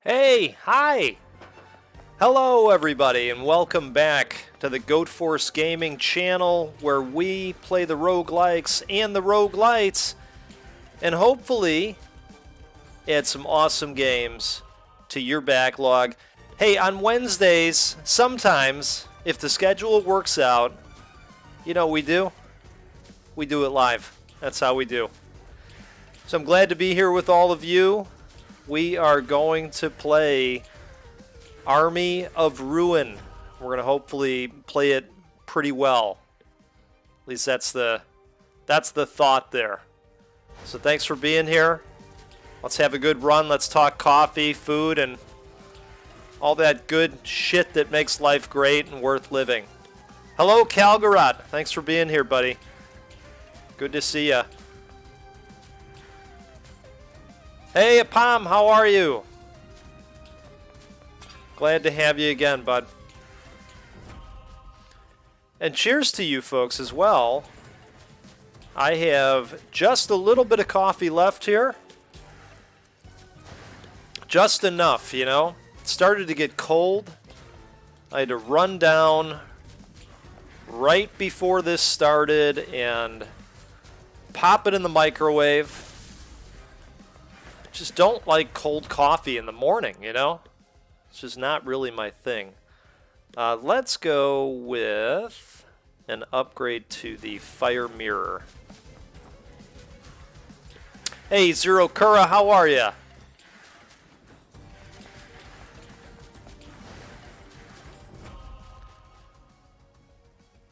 Hey, hi! Hello everybody and welcome back to the Goat Force Gaming channel where we play the roguelikes and the roguelites and hopefully add some awesome games to your backlog. Hey, on Wednesdays, sometimes, if the schedule works out, you know what we do? We do it live. That's how we do. So I'm glad to be here with all of you. We are going to play Army of Ruin. We're going to hopefully play it pretty well. At least that's the thought there. So thanks for being here. Let's have a good run. Let's talk coffee, food, and all that good shit that makes life great and worth living. Hello, Kalgarat. Thanks for being here, buddy. Good to see ya. Hey, Apam, how are you? Glad to have you again, bud. And cheers to you folks as well. I have just a little bit of coffee left here. Just enough, you know. It started to get cold. I had to run down right before this started and pop it in the microwave. Just don't like cold coffee in the morning, you know? It's just not really my thing. Let's go with an upgrade to the fire mirror. Hey, Zero Kura, how are ya?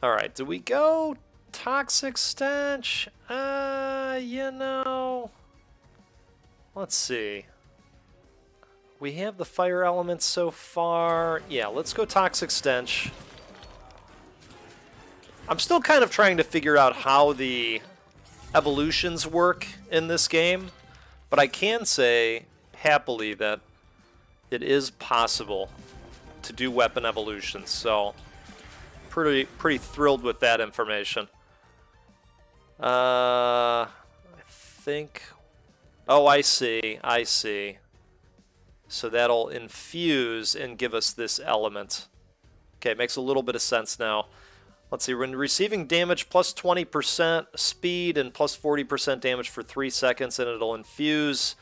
Alright, do we go Toxic Stench? You know... Let's see. We have the fire elements so far. Yeah, let's go Toxic Stench. I'm still kind of trying to figure out how the evolutions work in this game, but I can say happily that it is possible to do weapon evolutions, so pretty thrilled with that information. I think... Oh, I see. So that'll infuse and give us this element. Okay, makes a little bit of sense now. Let's see, when receiving damage plus 20% speed and plus 40% damage for 3 seconds, and it'll infuse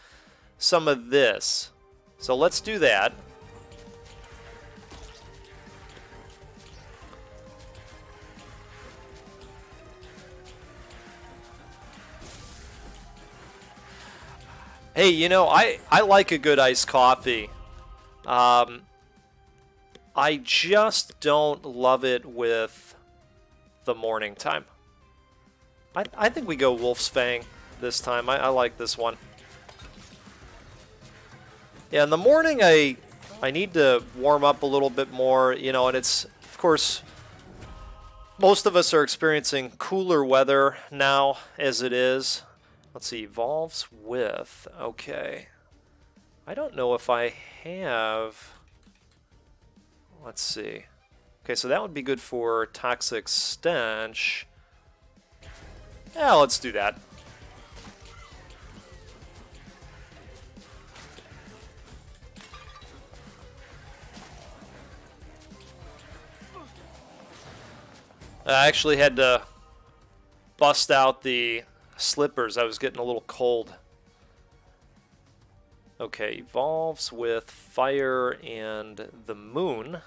some of this. So let's do that. Hey, you know, I like a good iced coffee. I just don't love it with the morning time. I think we go Wolf's Fang this time. I like this one. Yeah, in the morning I need to warm up a little bit more, you know, and it's, of course, most of us are experiencing cooler weather now as it is. Let's see, evolves with, okay. I don't know if I have, let's see. Okay, so that would be good for Toxic Stench. Yeah, let's do that. I actually had to bust out the slippers. I was getting a little cold. Okay, evolves with fire and the moon.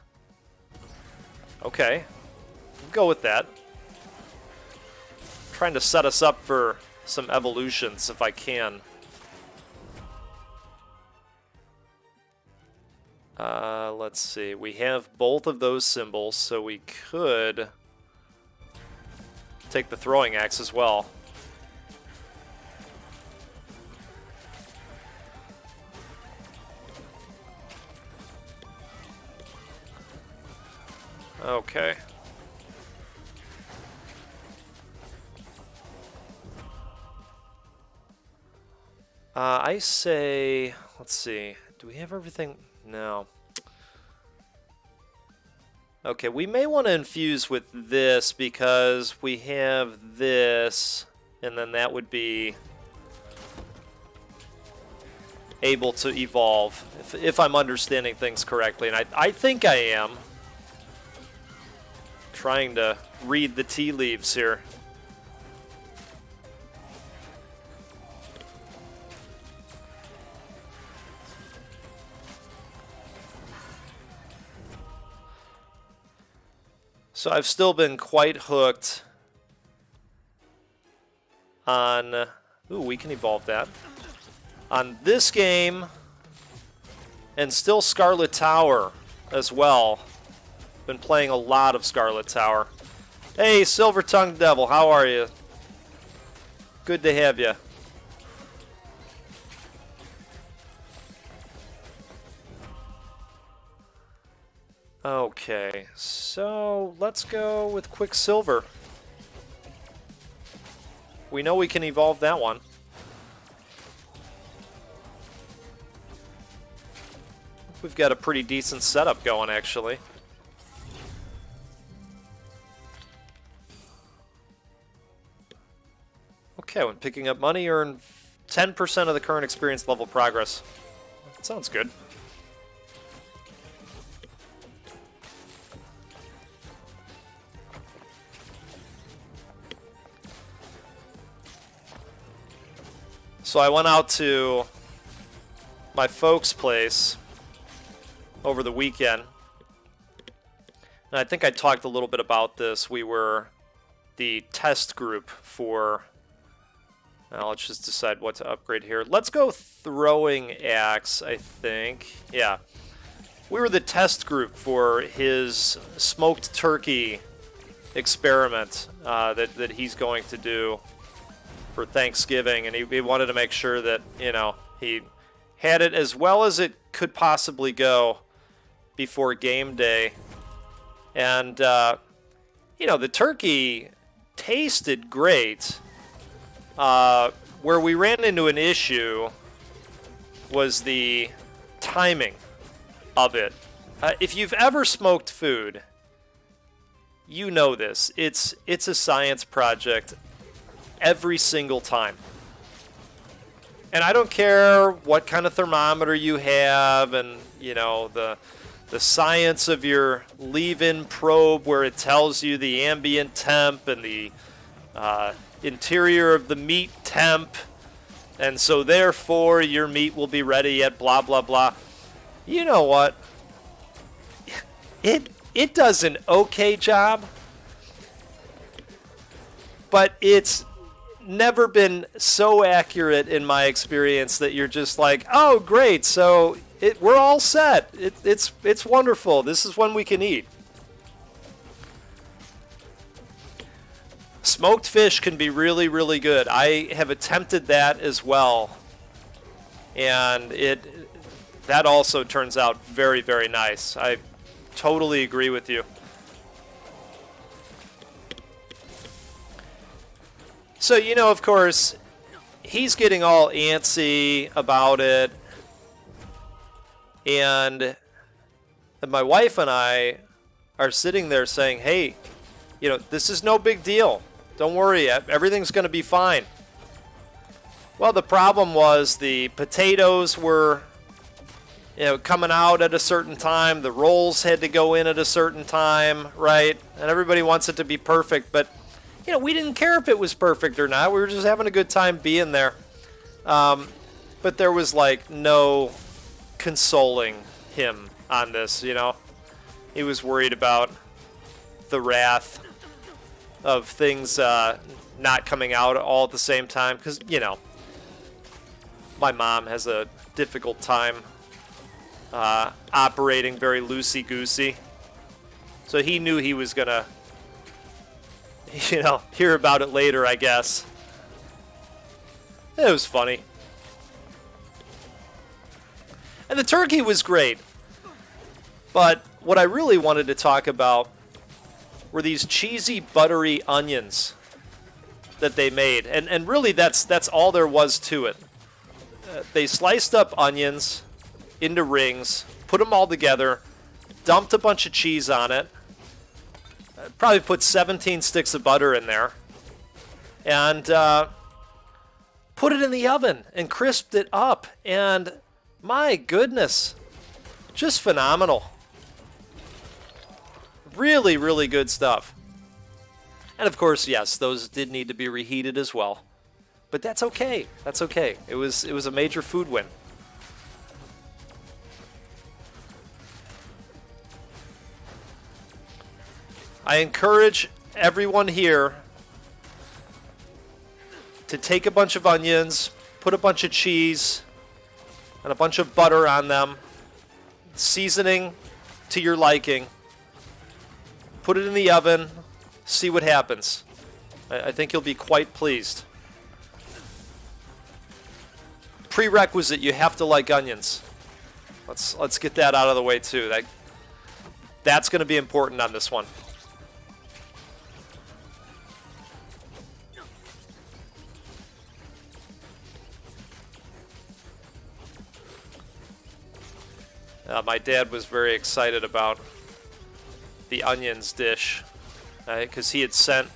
Okay, we'll go with that. Trying to set us up for some evolutions if I can. Let's see, we have both of those symbols, so we could take the throwing axe as well. Okay. I say, let's see, do we have everything? No. Okay, we may want to infuse with this because we have this, and then that would be able to evolve, if I'm understanding things correctly. And I think I am. Trying to read the tea leaves here. So I've still been quite hooked on... Ooh, we can evolve that. On this game, and still Scarlet Tower as well. Been playing a lot of Scarlet Tower. Hey, Silver-Tongued Devil, how are you? Good to have you. Okay, so let's go with Quicksilver. We know we can evolve that one. We've got a pretty decent setup going, actually. Okay, when picking up money, earn 10% of the current experience level progress. That sounds good. So I went out to my folks' place over the weekend. And I think I talked a little bit about this. We were the test group for... Now let's just decide what to upgrade here. Let's go throwing axe, I think. Yeah. We were the test group for his smoked turkey experiment that he's going to do for Thanksgiving, and he wanted to make sure that, you know, he had it as well as it could possibly go before game day. And, you know, the turkey tasted great. Where we ran into an issue was the timing of it. If you've ever smoked food, you know this. It's a science project every single time. And I don't care what kind of thermometer you have and, you know, the science of your leave-in probe where it tells you the ambient temp and the interior of the meat temp, and so therefore your meat will be ready at blah blah blah. You know what? It does an okay job, but it's never been so accurate in my experience that you're just like, oh great, so we're all set. It's wonderful. This is when we can eat. Smoked fish can be really, really good. I have attempted that as well, and that also turns out very, very nice. I totally agree with you. So, you know, of course, he's getting all antsy about it, and my wife and I are sitting there saying, hey, you know, this is no big deal. Don't worry, everything's going to be fine. Well, the problem was the potatoes were, you know, coming out at a certain time. The rolls had to go in at a certain time, right? And everybody wants it to be perfect, but, you know, we didn't care if it was perfect or not. We were just having a good time being there. But there was, like, no consoling him on this, you know? He was worried about the wrath of things not coming out all at the same time, because, you know, my mom has a difficult time operating very loosey-goosey. So he knew he was gonna, you know, hear about it later, I guess. It was funny. And the turkey was great. But what I really wanted to talk about were these cheesy, buttery onions that they made. And really, that's all there was to it. They sliced up onions into rings, put them all together, dumped a bunch of cheese on it, probably put 17 sticks of butter in there, and put it in the oven and crisped it up. And My goodness. Just phenomenal. Really, really good stuff. And of course, yes, those did need to be reheated as well. But that's okay. That's okay. It was a major food win. I encourage everyone here to take a bunch of onions, put a bunch of cheese and a bunch of butter on them, seasoning to your liking, put it in the oven, see what happens. I think you'll be quite pleased. Prerequisite, you have to like onions. Let's get that out of the way too. That's going to be important on this one. My dad was very excited about the onions dish because he had sent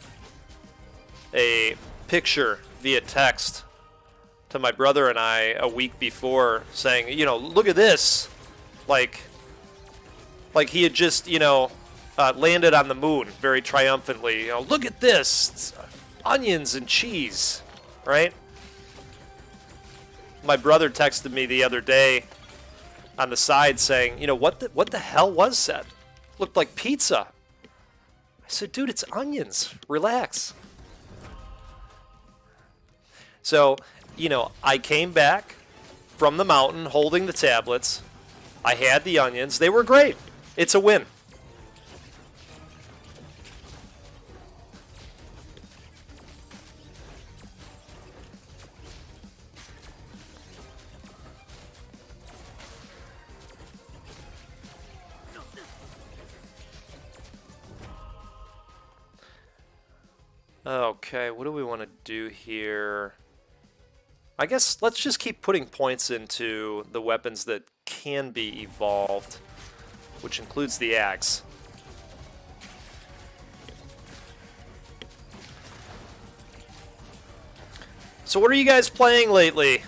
a picture via text to my brother and I a week before saying, you know, look at this. Like he had just, you know, landed on the moon very triumphantly. You know, look at this. It's onions and cheese, right? My brother texted me the other day on the side saying, you know, what the hell was that? Looked like pizza. I said, dude, it's onions. Relax. So, you know, I came back from the mountain holding the tablets. I had the onions. They were great. It's a win. Okay, what do we want to do here? I guess let's just keep putting points into the weapons that can be evolved, which includes the axe. So what are you guys playing lately?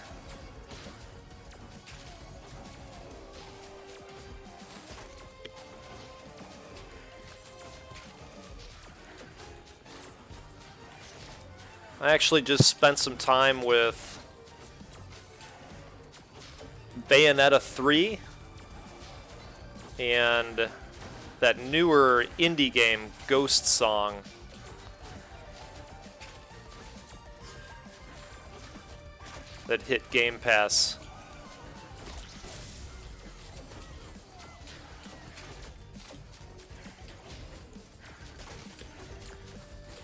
I actually just spent some time with Bayonetta 3 and that newer indie game, Ghost Song. That hit Game Pass.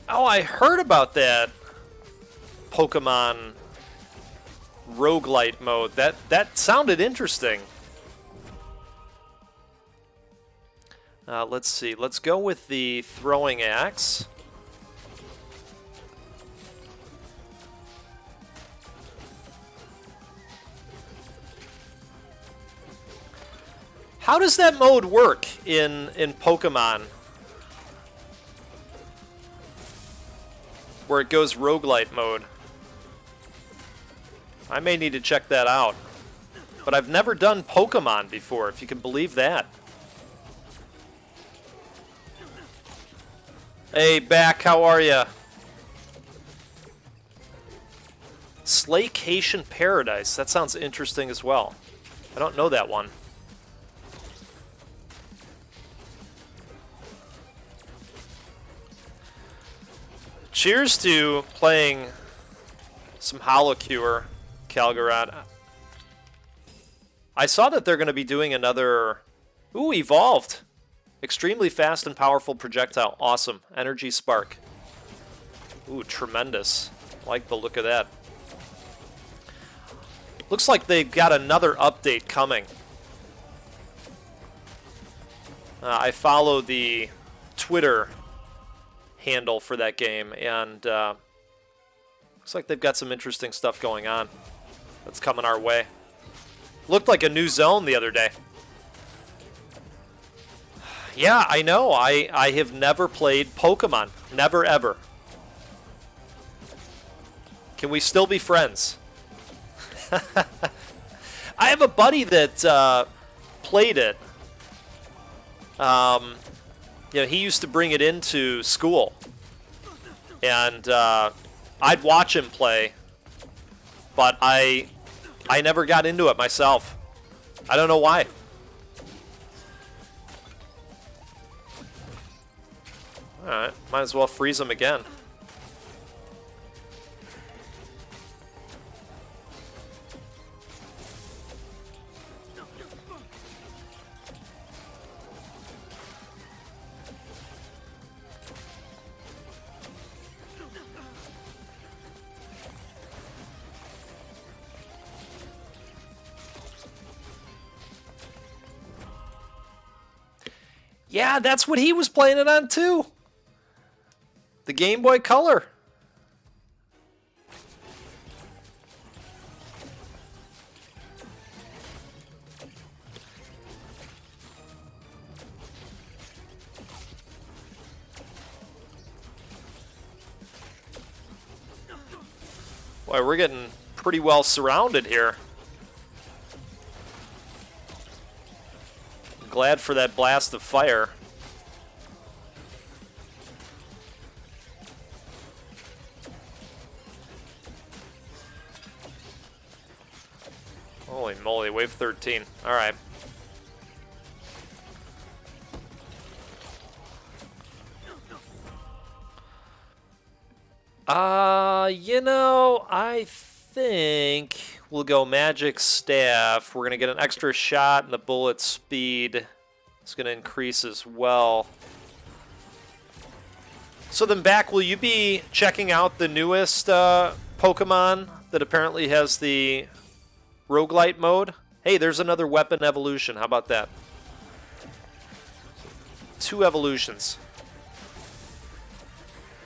Oh, I heard about that Pokemon roguelite mode. That sounded interesting. Let's see. Let's go with the throwing axe. How does that mode work in Pokemon? Where it goes roguelite mode. I may need to check that out. But I've never done Pokemon before, if you can believe that. Hey, Back, how are ya? Slaycation Paradise. That sounds interesting as well. I don't know that one. Cheers to playing some Holocure, Calgarad. I saw that they're going to be doing another... Ooh, Evolved. Extremely fast and powerful projectile. Awesome. Energy Spark. Ooh, tremendous. I like the look of that. Looks like they've got another update coming. I follow the Twitter handle for that game, and looks like they've got some interesting stuff going on that's coming our way. Looked like a new zone the other day. Yeah, I know. I have never played Pokemon. Never, ever. Can we still be friends? I have a buddy that played it. He used to bring it into school, and I'd watch him play, but I never got into it myself. I don't know why. Alright, might as well freeze him again. Yeah, that's what he was playing it on too. The Game Boy Color. Boy, we're getting pretty well surrounded here. Glad for that blast of fire. Holy moly, wave 13. Alright. I think we'll go Magic Staff. We're going to get an extra shot, and the bullet speed is going to increase as well. So then back, will you be checking out the newest Pokemon that apparently has the roguelite mode? Hey, there's another weapon evolution. How about that? 2 evolutions.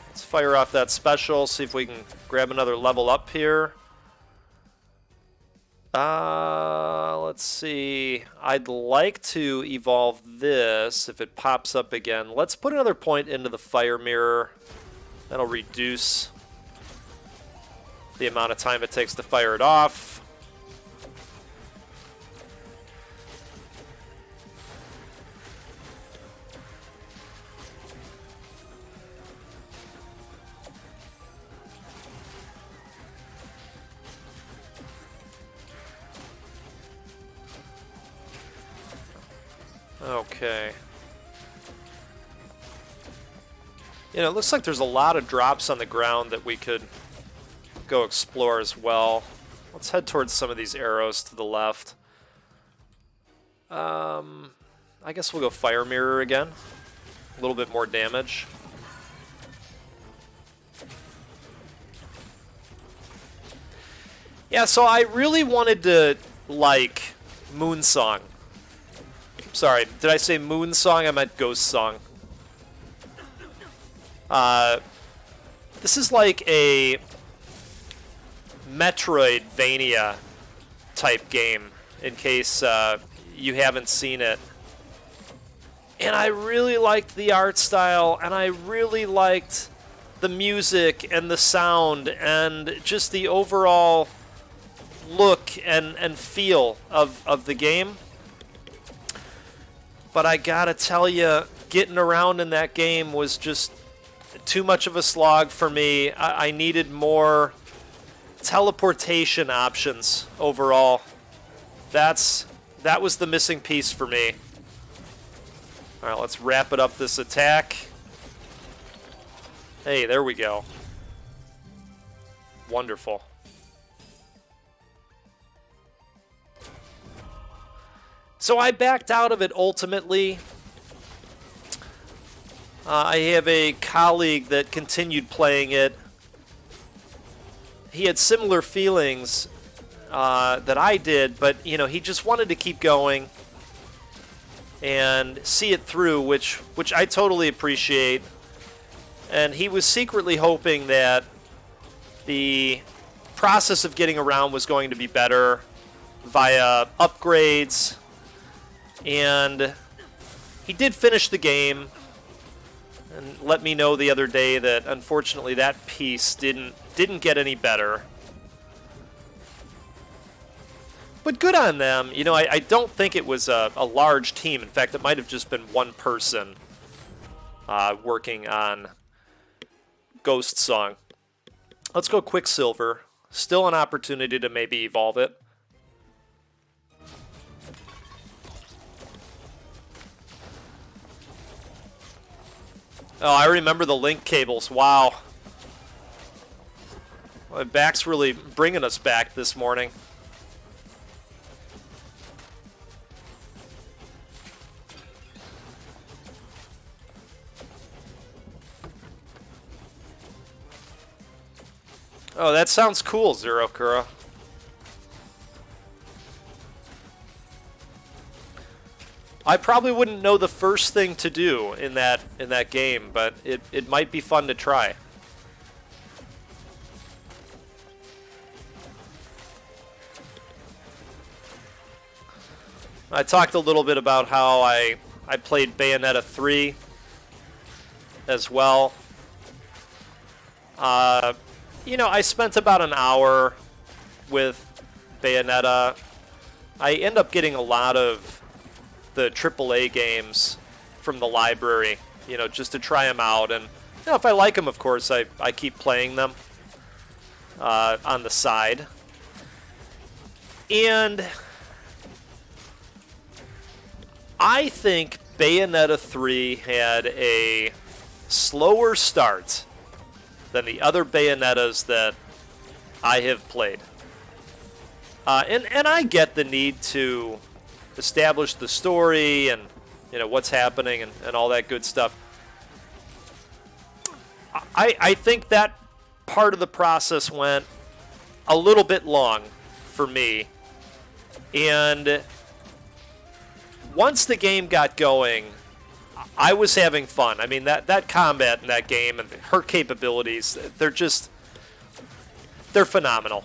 Let's fire off that special, see if we can grab another level up here. Let's see. I'd like to evolve this if it pops up again. Let's put another point into the fire mirror. That'll reduce the amount of time it takes to fire it off. Okay. It looks like there's a lot of drops on the ground that we could go explore as well. Let's head towards some of these arrows to the left. I guess we'll go Fire Mirror again. A little bit more damage. Yeah, so I really wanted to like Moon Song. Sorry, did I say Moon Song? I meant Ghost Song. This is like a Metroidvania type game, in case you haven't seen it. And I really liked the art style, and I really liked the music and the sound, and just the overall look and feel of the game. But I gotta tell you, getting around in that game was just too much of a slog for me. I needed more teleportation options overall. That was the missing piece for me. All right, let's wrap it up this attack. Hey, there we go. Wonderful. So I backed out of it ultimately. I have a colleague that continued playing it. He had similar feelings that I did, but he just wanted to keep going and see it through, which I totally appreciate. And he was secretly hoping that the process of getting around was going to be better via upgrades. And he did finish the game and let me know the other day that unfortunately that piece didn't get any better. But good on them. You know, I don't think it was a large team. In fact, it might have just been one person working on Ghost Song. Let's go Quicksilver. Still an opportunity to maybe evolve it. Oh, I remember the link cables. Wow. My back's really bringing us back this morning. Oh, that sounds cool, Zero Kura. I probably wouldn't know the first thing to do in that game, but it might be fun to try. I talked a little bit about how I played Bayonetta 3 as well. You know, I spent about an hour with Bayonetta. I end up getting a lot of the AAA games from the library, you know, just to try them out. And, you know, if I like them, of course, I keep playing them on the side. And I think Bayonetta 3 had a slower start than the other Bayonettas that I have played. And I get the need to establish the story and, you know, what's happening and all that good stuff. I think that part of the process went a little bit long for me. And once the game got going, I was having fun. I mean, that combat in that game and her capabilities, they're phenomenal.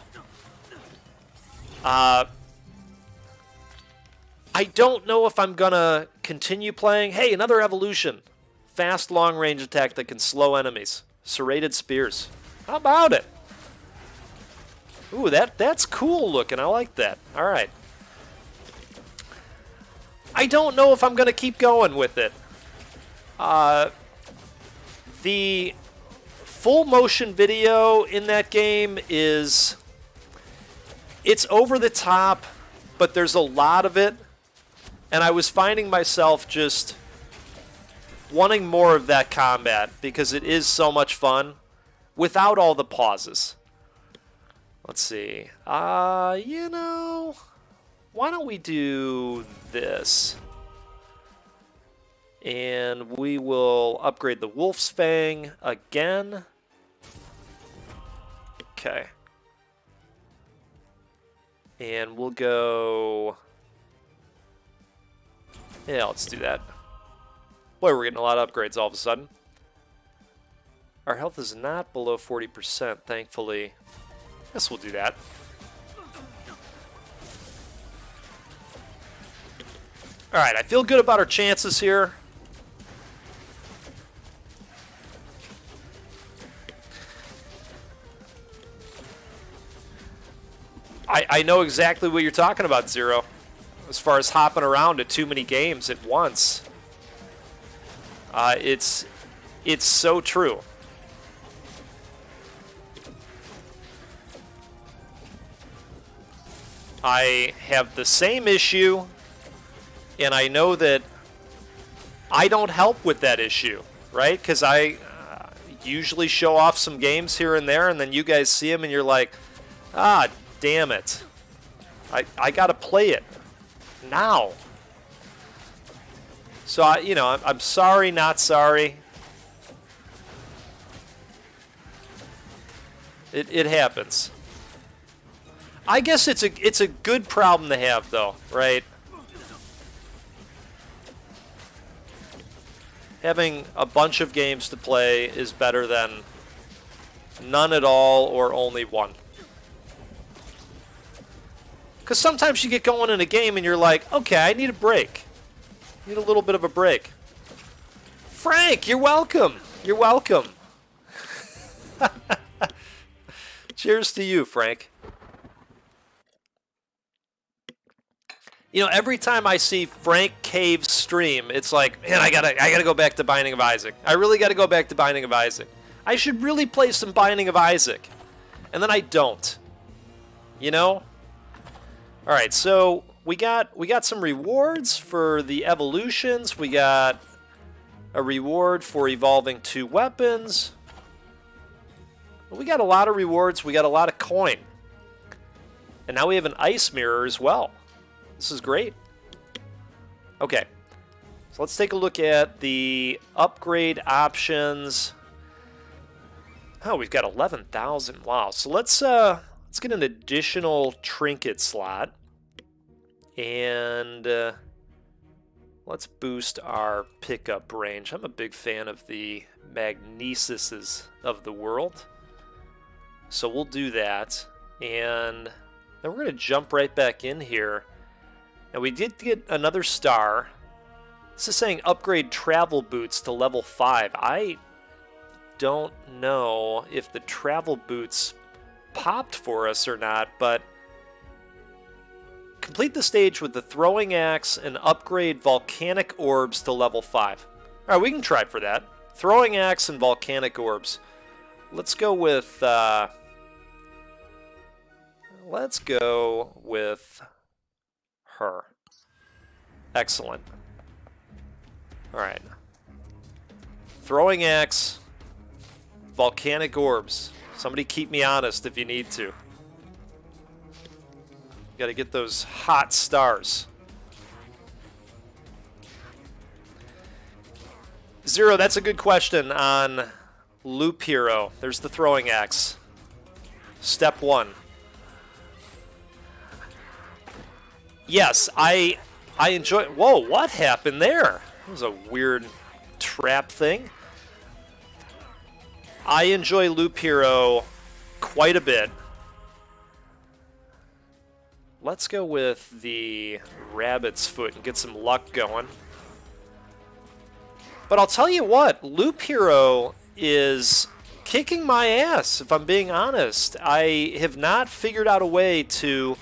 I don't know if I'm going to continue playing. Hey, another evolution. Fast, long-range attack that can slow enemies. Serrated spears. How about it? Ooh, that's cool looking. I like that. All right. I don't know if I'm going to keep going with it. The full motion video in that game it's over the top, but there's a lot of it, and I was finding myself just wanting more of that combat because it is so much fun without all the pauses. Let's see. You know, why don't we do this? And we will upgrade the Wolf's Fang again. Okay. And we'll go... Yeah, let's do that. Boy, we're getting a lot of upgrades all of a sudden. Our health is not below 40%, thankfully. Guess we'll do that. Alright, I feel good about our chances here. I know exactly what you're talking about, Zero. As far as hopping around to too many games at once. It's so true. I have the same issue, and I know that I don't help with that issue, right? Because I usually show off some games here and there, and then you guys see them, and you're like, ah, damn it. I got to play it now. So, I'm sorry, not sorry. It happens. I guess it's a good problem to have, though, right? Having a bunch of games to play is better than none at all or only one. Because sometimes you get going in a game and you're like, okay, I need a break. I need a little bit of a break. Frank, you're welcome. You're welcome. Cheers to you, Frank. You know, every time I see Frank Cave's stream, it's like, man, I gotta go back to Binding of Isaac. I really gotta go back to Binding of Isaac. I should really play some Binding of Isaac. And then I don't. You know? Alright, so we got some rewards for the evolutions. We got a reward for evolving 2 weapons. We got a lot of rewards. We got a lot of coin. And now we have an ice mirror as well. This is great. Okay, so let's take a look at the upgrade options. Oh, we've got 11,000. Wow. So let's get an additional trinket slot, and let's boost our pickup range. I'm a big fan of the Magnesises of the world, so we'll do that, and then we're going to jump right back in here. Now we did get another star. This is saying upgrade travel boots to level 5. I don't know if the travel boots popped for us or not, but complete the stage with the throwing axe and upgrade volcanic orbs to level 5. Alright, we can try for that. Throwing axe and volcanic orbs. Let's go with her. Excellent. Alright. Throwing axe. Volcanic orbs. Somebody keep me honest if you need to. Gotta get those hot stars. Zero, that's a good question on Loop Hero. There's the throwing axe. Step 1. Yes, I enjoy... Whoa, what happened there? That was a weird trap thing. I enjoy Loop Hero quite a bit. Let's go with the rabbit's foot and get some luck going. But I'll tell you what, Loop Hero is kicking my ass, if I'm being honest. I have not figured out a way to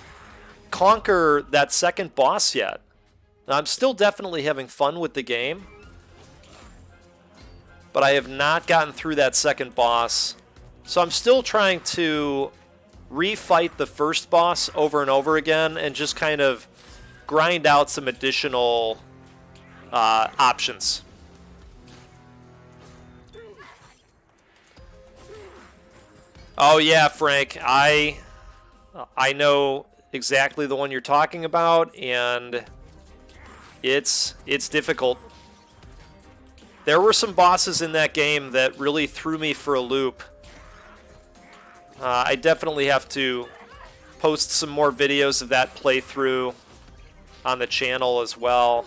conquer that second boss yet. I'm still definitely having fun with the game, but I have not gotten through that second boss. So I'm still trying to refight the first boss over and over again and just kind of grind out some additional options. Oh yeah, Frank, I know exactly the one you're talking about, and it's difficult. There were some bosses in that game that really threw me for a loop. I definitely have to post some more videos of that playthrough on the channel as well.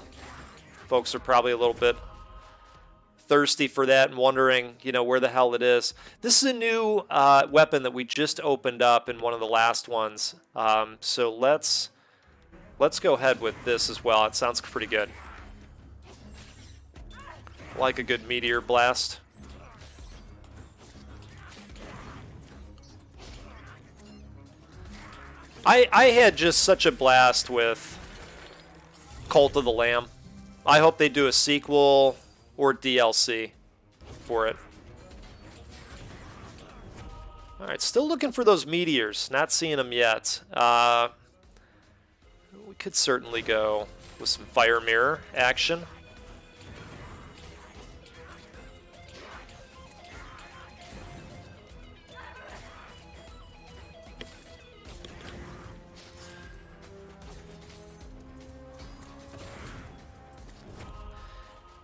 Folks are probably a little bit thirsty for that and wondering, you know, where the hell it is. This is a new weapon that we just opened up in one of the last ones. So let's go ahead with this as well. It sounds pretty good. Like a good meteor blast. I had just such a blast with Cult of the Lamb. I hope they do a sequel or DLC for it. Alright, still looking for those meteors. Not seeing them yet. We could certainly go with some fire mirror action.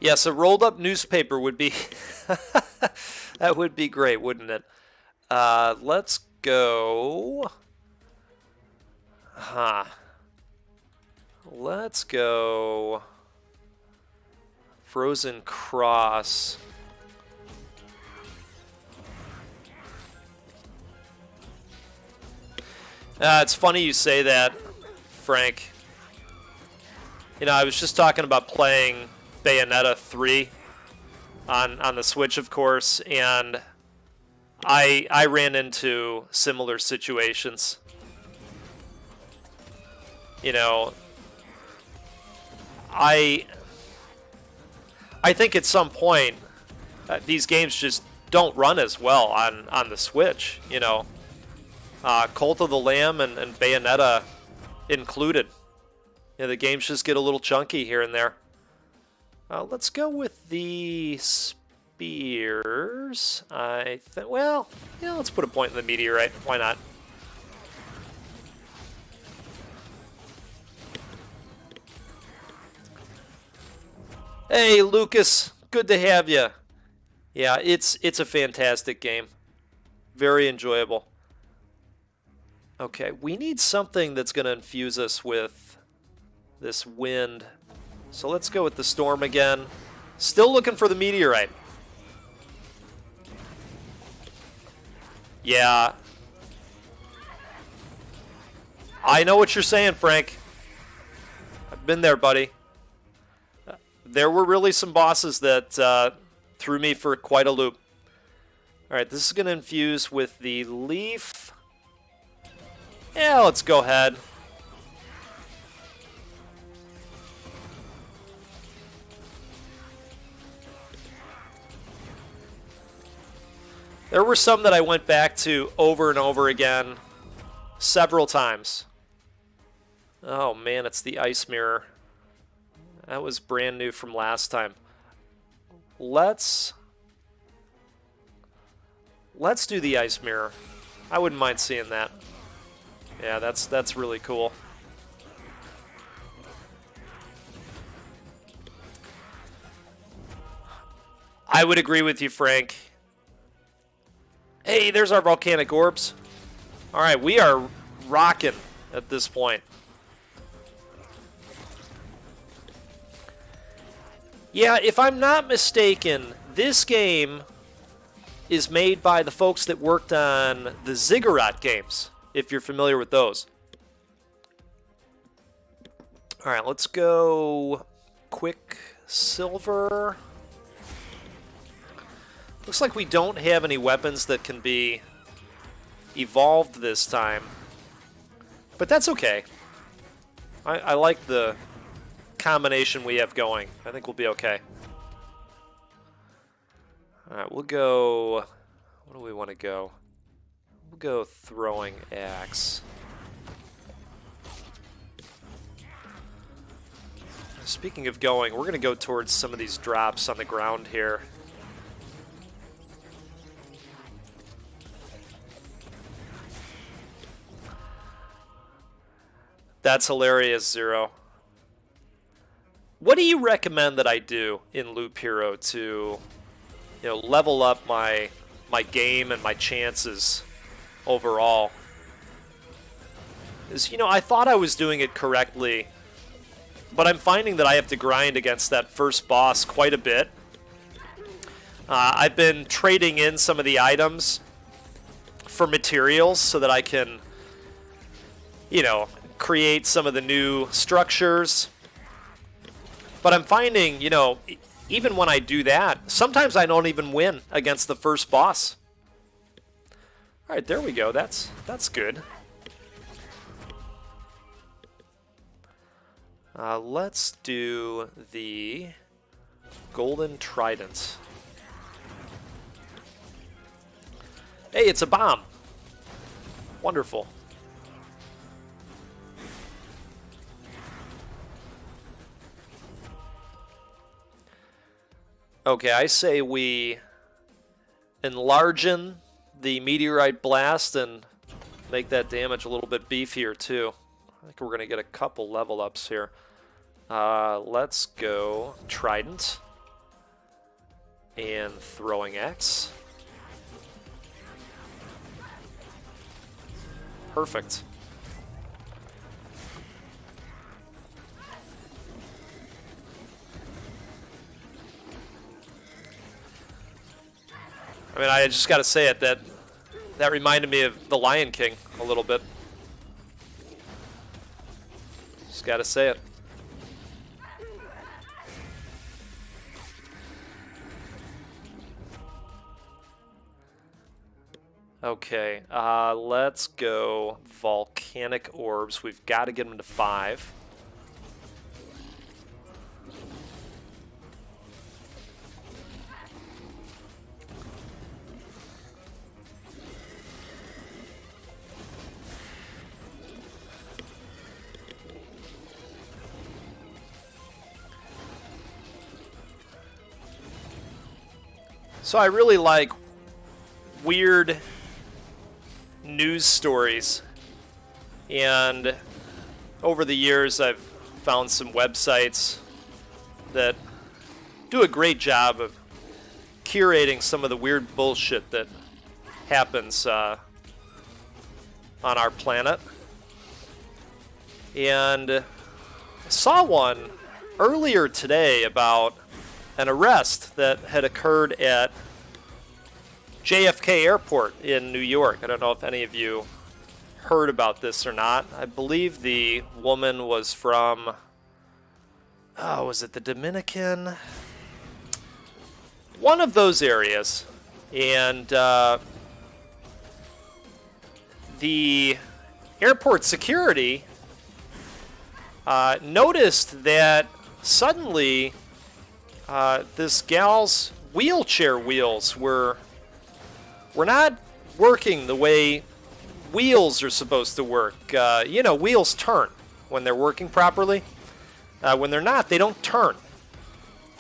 Yes, a rolled up newspaper would be that would be great, wouldn't it? Let's go. Let's go Frozen Cross. It's funny you say that, Frank. You know, I was just talking about playing Bayonetta 3 on the Switch, of course, and I ran into similar situations. You know, I think at some point these games just don't run as well on the Switch. You know, Cult of the Lamb and Bayonetta included. You know, the games just get a little chunky here and there. Let's go with the spears. I think. Well, yeah. Let's put a point in the meteorite. Why not? Hey, Lucas. Good to have you. Yeah, it's a fantastic game. Very enjoyable. Okay, we need something that's going to infuse us with this wind. So let's go with the storm again. Still looking for the meteorite. Yeah. I know what you're saying, Frank. I've been there, buddy. There were really some bosses that threw me for quite a loop. Alright, this is going to infuse with the leaf. Yeah, let's go ahead. There were some that I went back to over and over again, several times. Oh man, it's the ice mirror. That was brand new from last time. Let's do the ice mirror. I wouldn't mind seeing that. Yeah, that's really cool. I would agree with you, Frank. Hey, there's our volcanic orbs. All right, we are rocking at this point. Yeah, if I'm not mistaken, this game is made by the folks that worked on the Ziggurat games, if you're familiar with those. All right, let's go Quicksilver. Looks like we don't have any weapons that can be evolved this time. But that's okay. I like the combination we have going. I think we'll be okay. Alright, we'll go... What do we want to go? We'll go throwing axe. Speaking of going, we're going to go towards some of these drops on the ground here. That's hilarious, Zero. What do you recommend that I do in Loop Hero to, level up my game and my chances overall? Is, I thought I was doing it correctly, but I'm finding that I have to grind against that first boss quite a bit. I've been trading in some of the items for materials so that I can, create some of the new structures. But I'm finding, even when I do that, sometimes I don't even win against the first boss. All right, there we go. That's good. Let's do the Golden Trident. Hey, it's a bomb. Wonderful. Okay, I say we enlargen the meteorite blast and make that damage a little bit beefier too. I think we're going to get a couple level ups here. Let's go Trident and Throwing Axe. Perfect. I mean, I just got to say it, that reminded me of The Lion King a little bit. Just got to say it. Okay, let's go volcanic orbs. We've got to get them to 5. So I really like weird news stories, and over the years I've found some websites that do a great job of curating some of the weird bullshit that happens on our planet. And I saw one earlier today about an arrest that had occurred at JFK Airport in New York. I don't know if any of you heard about this or not. I believe the woman was from, was it the Dominican? One of those areas. And the airport security noticed that suddenly this gal's wheelchair wheels were not working the way wheels are supposed to work. You know, wheels turn when they're working properly. When they're not, they don't turn.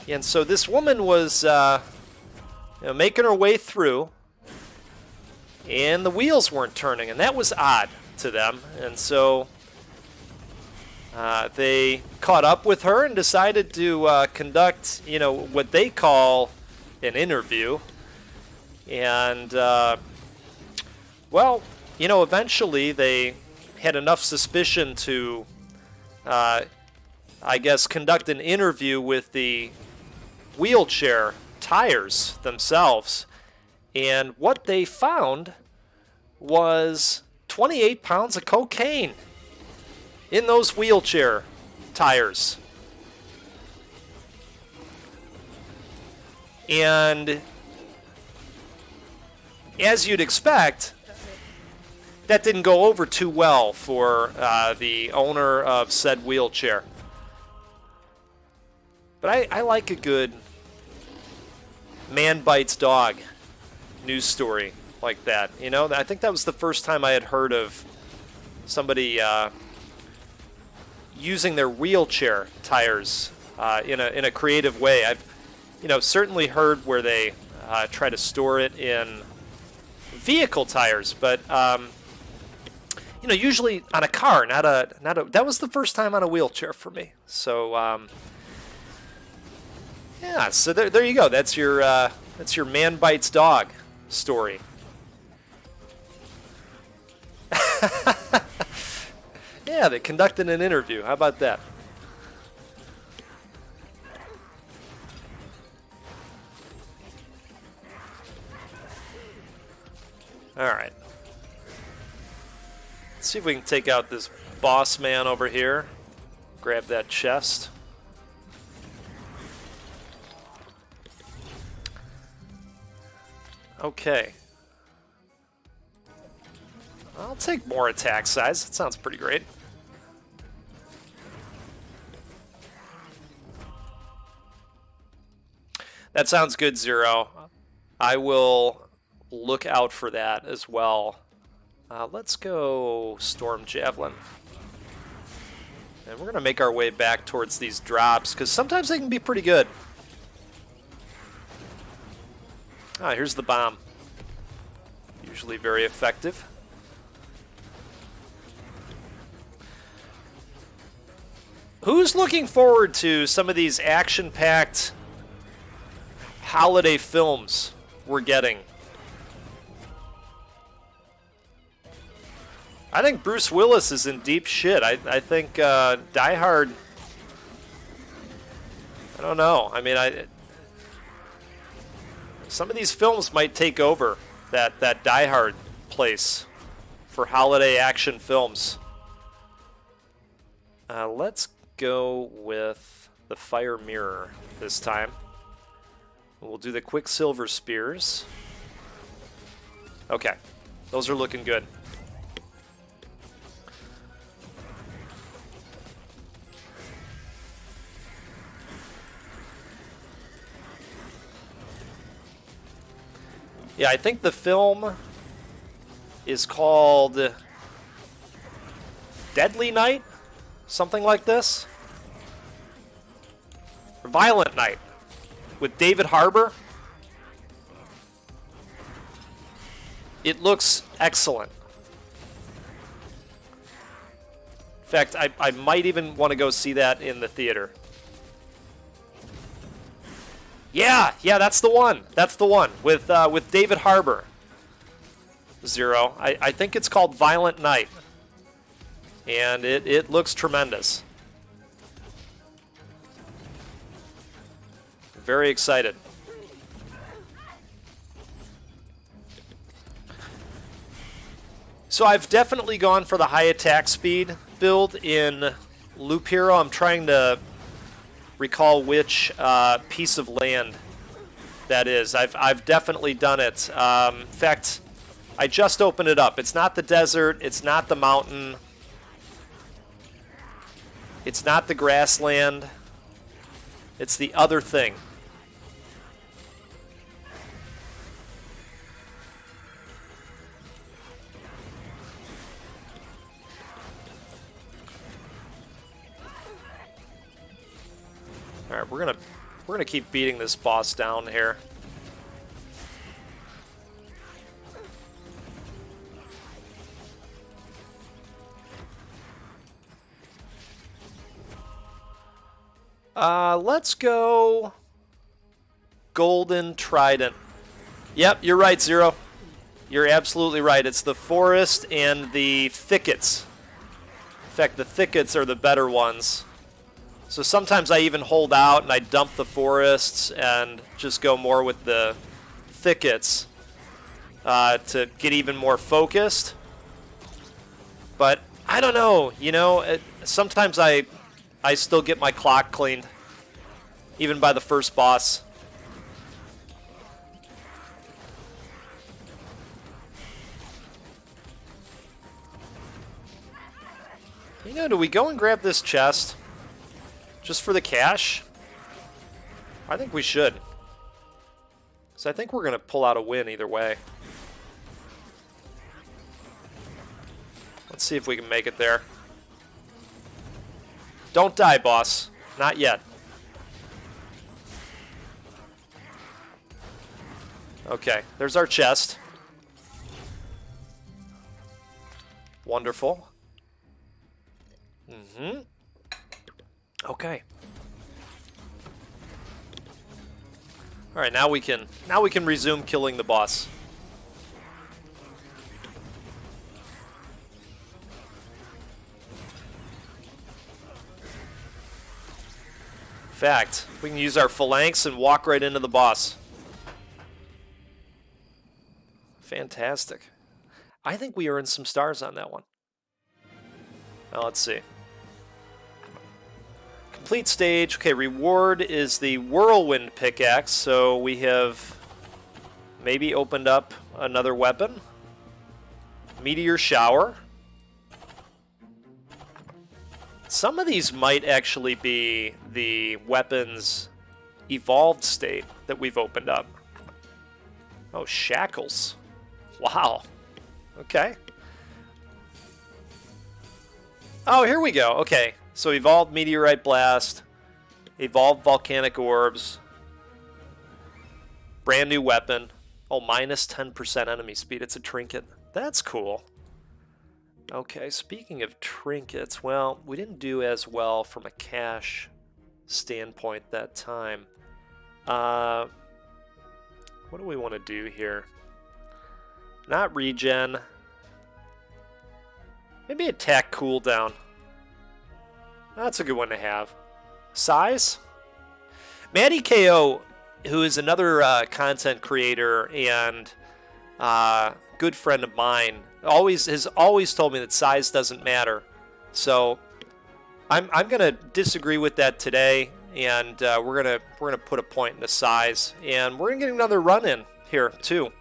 And so this woman was making her way through, and the wheels weren't turning, and that was odd to them. And so they caught up with her and decided to conduct, what they call an interview. And, eventually they had enough suspicion to, conduct an interview with the wheelchair tires themselves. And what they found was 28 pounds of cocaine in those wheelchair tires. And as you'd expect, that didn't go over too well for the owner of said wheelchair. But I like a good man bites dog news story like that. I think that was the first time I had heard of somebody using their wheelchair tires in a creative way. I've certainly heard where they try to store it in vehicle tires, but usually on a car, not a. That was the first time on a wheelchair for me. So so there you go. That's your man bites dog story. Yeah, they conducted an interview. How about that? All right. Let's see if we can take out this boss man over here. Grab that chest. Okay. I'll take more attack size. That sounds pretty great. That sounds good, Zero. I will look out for that as well. Let's go Storm Javelin. And we're going to make our way back towards these drops, because sometimes they can be pretty good. Here's the bomb. Usually very effective. Who's looking forward to some of these action-packed holiday films we're getting? I think Bruce Willis is in deep shit. I think Die Hard, I don't know. I mean, some of these films might take over that Die Hard place for holiday action films. Let's go with the Fire Mirror this time. We'll do the Quicksilver Spears. Okay, those are looking good. Yeah, I think the film is called Deadly Night, something like this. Violent Night with David Harbour. It looks excellent. In fact, I might even want to go see that in the theater. Yeah, that's the one. That's the one with David Harbour. Zero. I think it's called Violent Night. And it looks tremendous. Very excited. So I've definitely gone for the high attack speed build in Loop Hero. I'm trying to recall which piece of land that is. I've definitely done it. In fact, I just opened it up. It's not the desert. It's not the mountain. It's not the grassland. It's the other thing. All right, we're gonna keep beating this boss down here. Let's go Golden Trident. Yep, you're right, Zero. You're absolutely right. It's the forest and the thickets. In fact, the thickets are the better ones. So sometimes I even hold out and I dump the forests and just go more with the thickets to get even more focused. But I don't know, you know, sometimes I still get my clock cleaned, even by the first boss. You know, do we go and grab this chest? Just for the cash? I think we should. So I think we're going to pull out a win either way. Let's see if we can make it there. Don't die, boss. Not yet. Okay, there's our chest. Wonderful. Mm-hmm. Okay. All right, now we can resume killing the boss. In fact, we can use our phalanx and walk right into the boss. Fantastic. I think we earned some stars on that one. Now let's see. Complete stage. Okay, reward is the whirlwind pickaxe, so we have maybe opened up another weapon. Meteor shower. Some of these might actually be the weapon's evolved state that we've opened up. Oh, shackles. Wow. Okay. Oh, here we go. Okay. So evolved meteorite blast, evolved volcanic orbs, brand new weapon. Oh, minus 10% enemy speed. It's a trinket. That's cool. Okay, speaking of trinkets, well, we didn't do as well from a cash standpoint that time. What do we want to do here? Not regen. Maybe attack cooldown. That's a good one to have. Size? Maddie KO, who is another content creator and good friend of mine, has always told me that size doesn't matter. So I'm gonna disagree with that today, and we're gonna put a point in the size, and we're gonna get another run in here too.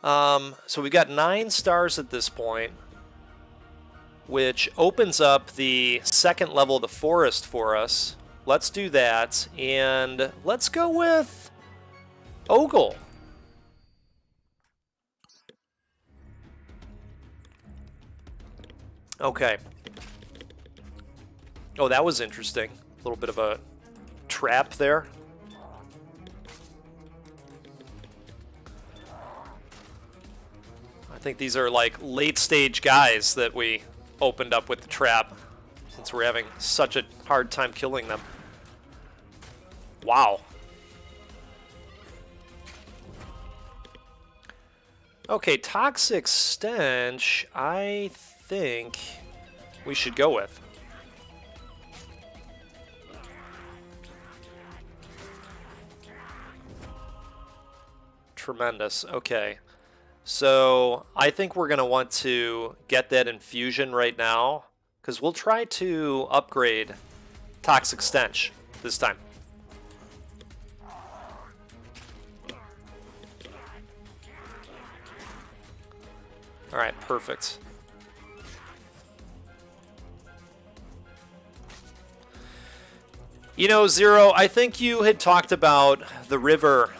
So we've got 9 stars at this point, which opens up the second level of the forest for us. Let's do that, and let's go with Ogle. Okay. Oh, that was interesting. A little bit of a trap there. I think these are like late stage guys that we opened up with the trap, since we're having such a hard time killing them. Wow. Okay, Toxic Stench, I think we should go with. Tremendous. Okay. So I think we're going to want to get that infusion right now, because we'll try to upgrade Toxic Stench this time. All right, perfect. You know, Zero, I think you had talked about the river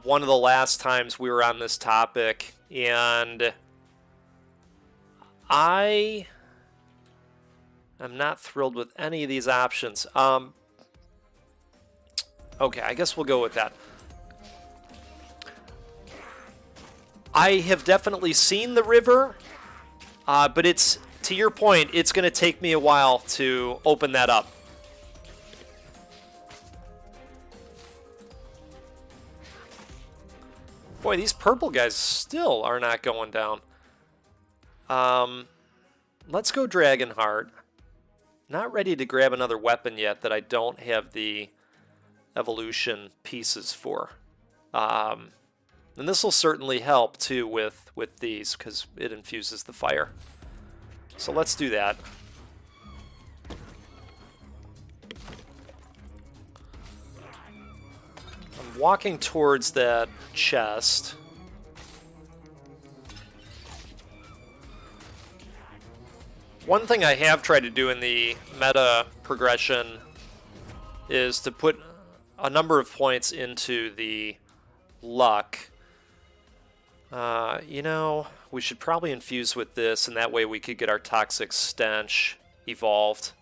one of the last times we were on this topic, and I am not thrilled with any of these options. Okay, I guess we'll go with that. I have definitely seen the river, but it's, to your point, it's going to take me a while to open that up. Boy, these purple guys still are not going down. Let's go Dragonheart. Not ready to grab another weapon yet that I don't have the evolution pieces for. And this will certainly help too with these, because it infuses the fire. So let's do that. I'm walking towards that chest. One thing I have tried to do in the meta progression is to put a number of points into the luck. You know, we should probably infuse with this, and that way we could get our Toxic Stench evolved.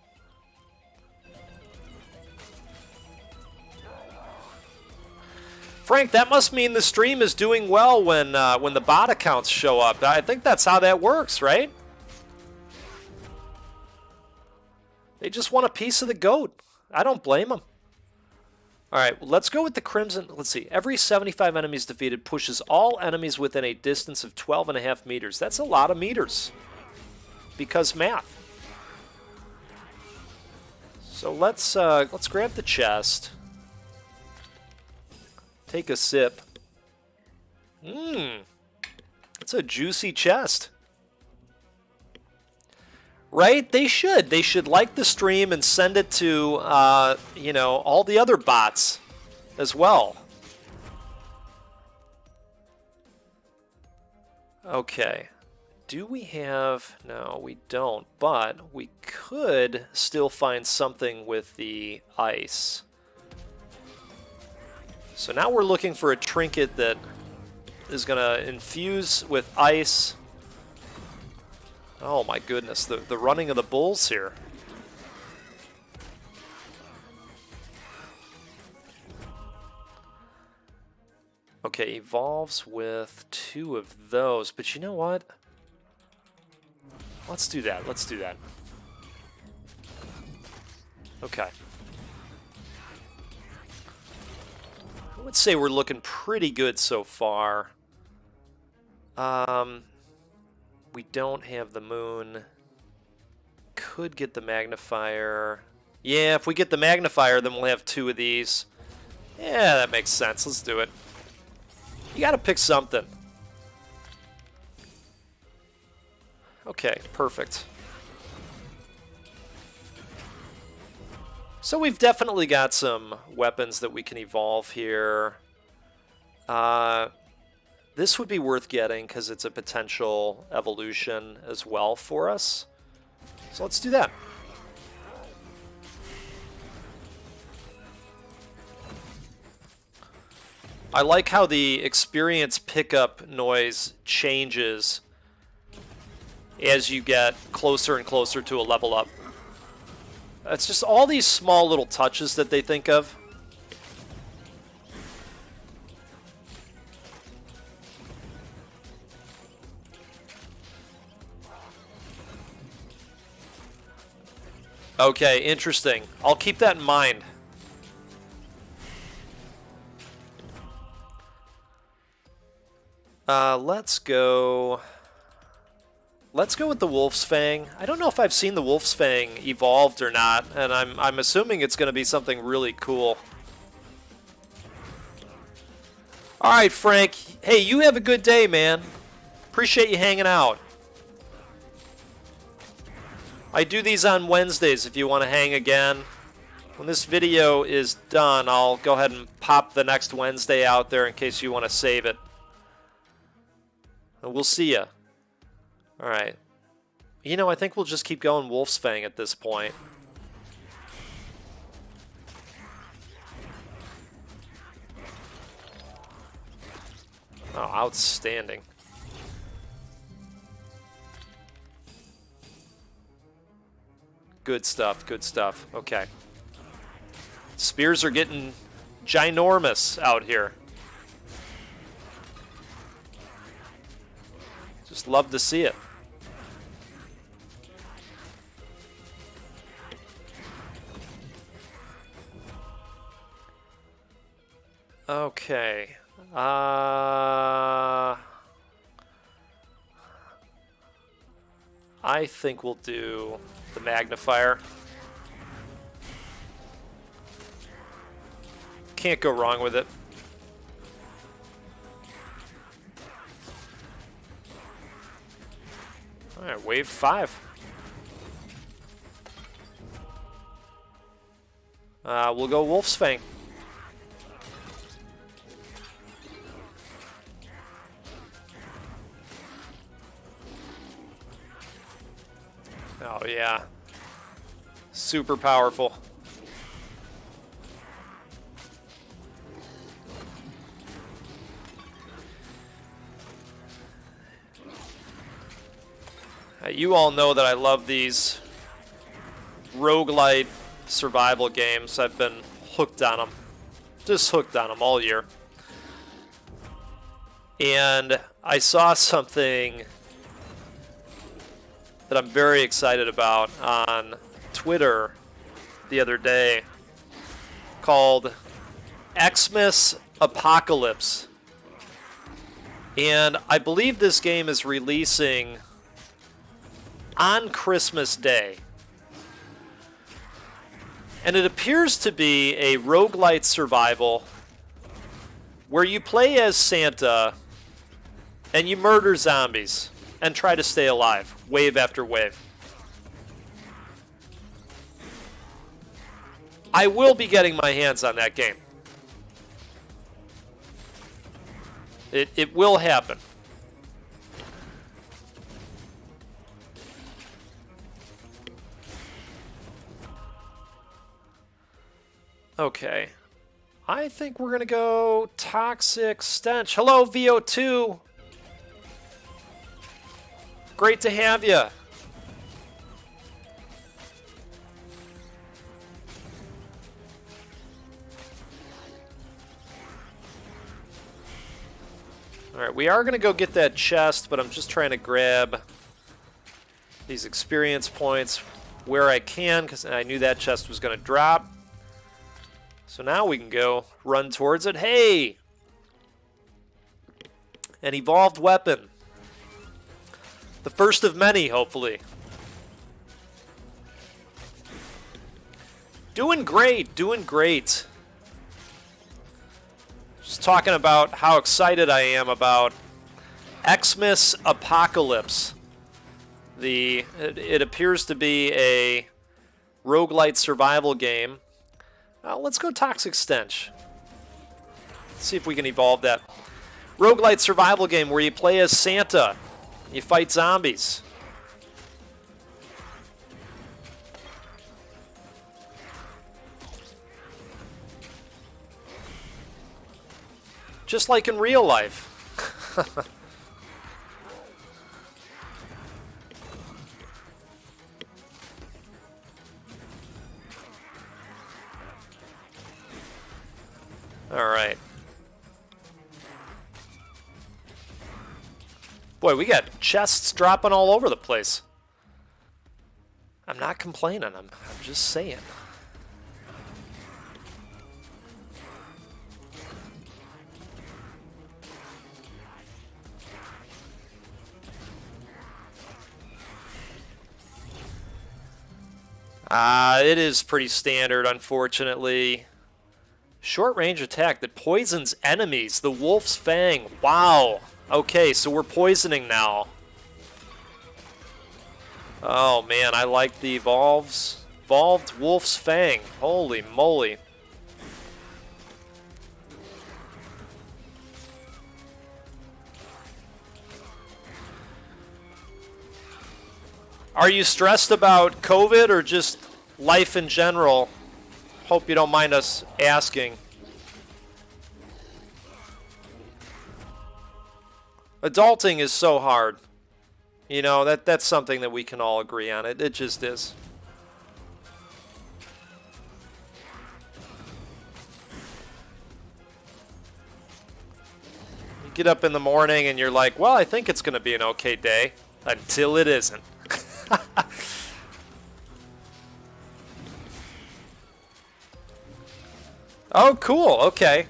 Frank, that must mean the stream is doing well when the bot accounts show up. I think that's how that works, right? They just want a piece of the goat. I don't blame them. All right, well, let's go with the Crimson. Let's see. Every 75 enemies defeated pushes all enemies within a distance of 12.5 meters. That's a lot of meters, because math. So let's grab the chest. Take a sip. It's a juicy chest. Right? They should. They should like the stream and send it to, you know, all the other bots as well. Okay. Do we have... No, we don't. But we could still find something with the ice. So now we're looking for a trinket that is going to infuse with ice. Oh my goodness, the running of the bulls here. Okay, evolves with 2 of those, but you know what? Let's do that, let's do that. Okay. I would say we're looking pretty good so far. We don't have the moon. Could get the magnifier. Yeah, if we get the magnifier, then we'll have 2 of these. Yeah, that makes sense. Let's do it. You gotta pick something. Okay, perfect. So we've definitely got some weapons that we can evolve here. This would be worth getting because it's a potential evolution as well for us. So let's do that. I like how the experience pickup noise changes as you get closer and closer to a level up. It's just all these small little touches that they think of. Okay, interesting. I'll keep that in mind. Let's go... Let's go with the Wolf's Fang. I don't know if I've seen the Wolf's Fang evolved or not, and I'm assuming it's going to be something really cool. All right, Frank. Hey, you have a good day, man. Appreciate you hanging out. I do these on Wednesdays if you want to hang again. When this video is done, I'll go ahead and pop the next Wednesday out there in case you want to save it. And we'll see ya. All right. You know, I think we'll just keep going Wolf's Fang at this point. Oh, outstanding. Good stuff, good stuff. Okay. Spears are getting ginormous out here. Just love to see it. Okay. I think we'll do the magnifier. Can't go wrong with it. All right, wave 5. We'll go Wolf's Fang. Oh, yeah. Super powerful. You all know that I love these roguelite survival games. I've been hooked on them. Just hooked on them all year. And I saw something that I'm very excited about on Twitter the other day called Xmas Apocalypse. And I believe this game is releasing on Christmas Day. And it appears to be a roguelite survival where you play as Santa and you murder zombies and try to stay alive, wave after wave. I will be getting my hands on that game. It will happen. Okay. I think we're going to go Toxic Stench. Hello, VO2. Great to have you. All right, we are going to go get that chest, but I'm just trying to grab these experience points where I can because I knew that chest was going to drop. So now we can go run towards it. Hey! An evolved weapon. The first of many, hopefully. Doing great, doing great. Just talking about how excited I am about Xmas Apocalypse. It appears to be a roguelite survival game. Let's go Toxic Stench. Let's see if we can evolve that. Roguelite survival game where you play as Santa. You fight zombies. Just like in real life. All right. Boy, we got chests dropping all over the place. I'm not complaining. I'm just saying. It is pretty standard, unfortunately. Short range attack that poisons enemies. The Wolf's Fang. Wow. Okay, so we're poisoning now. Oh man, I like the evolved Wolf's Fang. Holy moly. Are you stressed about COVID or just life in general? Hope you don't mind us asking. Adulting is so hard. You know, that's something that we can all agree on. It just is. You get up in the morning and you're like, well, I think it's going to be an okay day. Until it isn't. Oh, cool. Okay.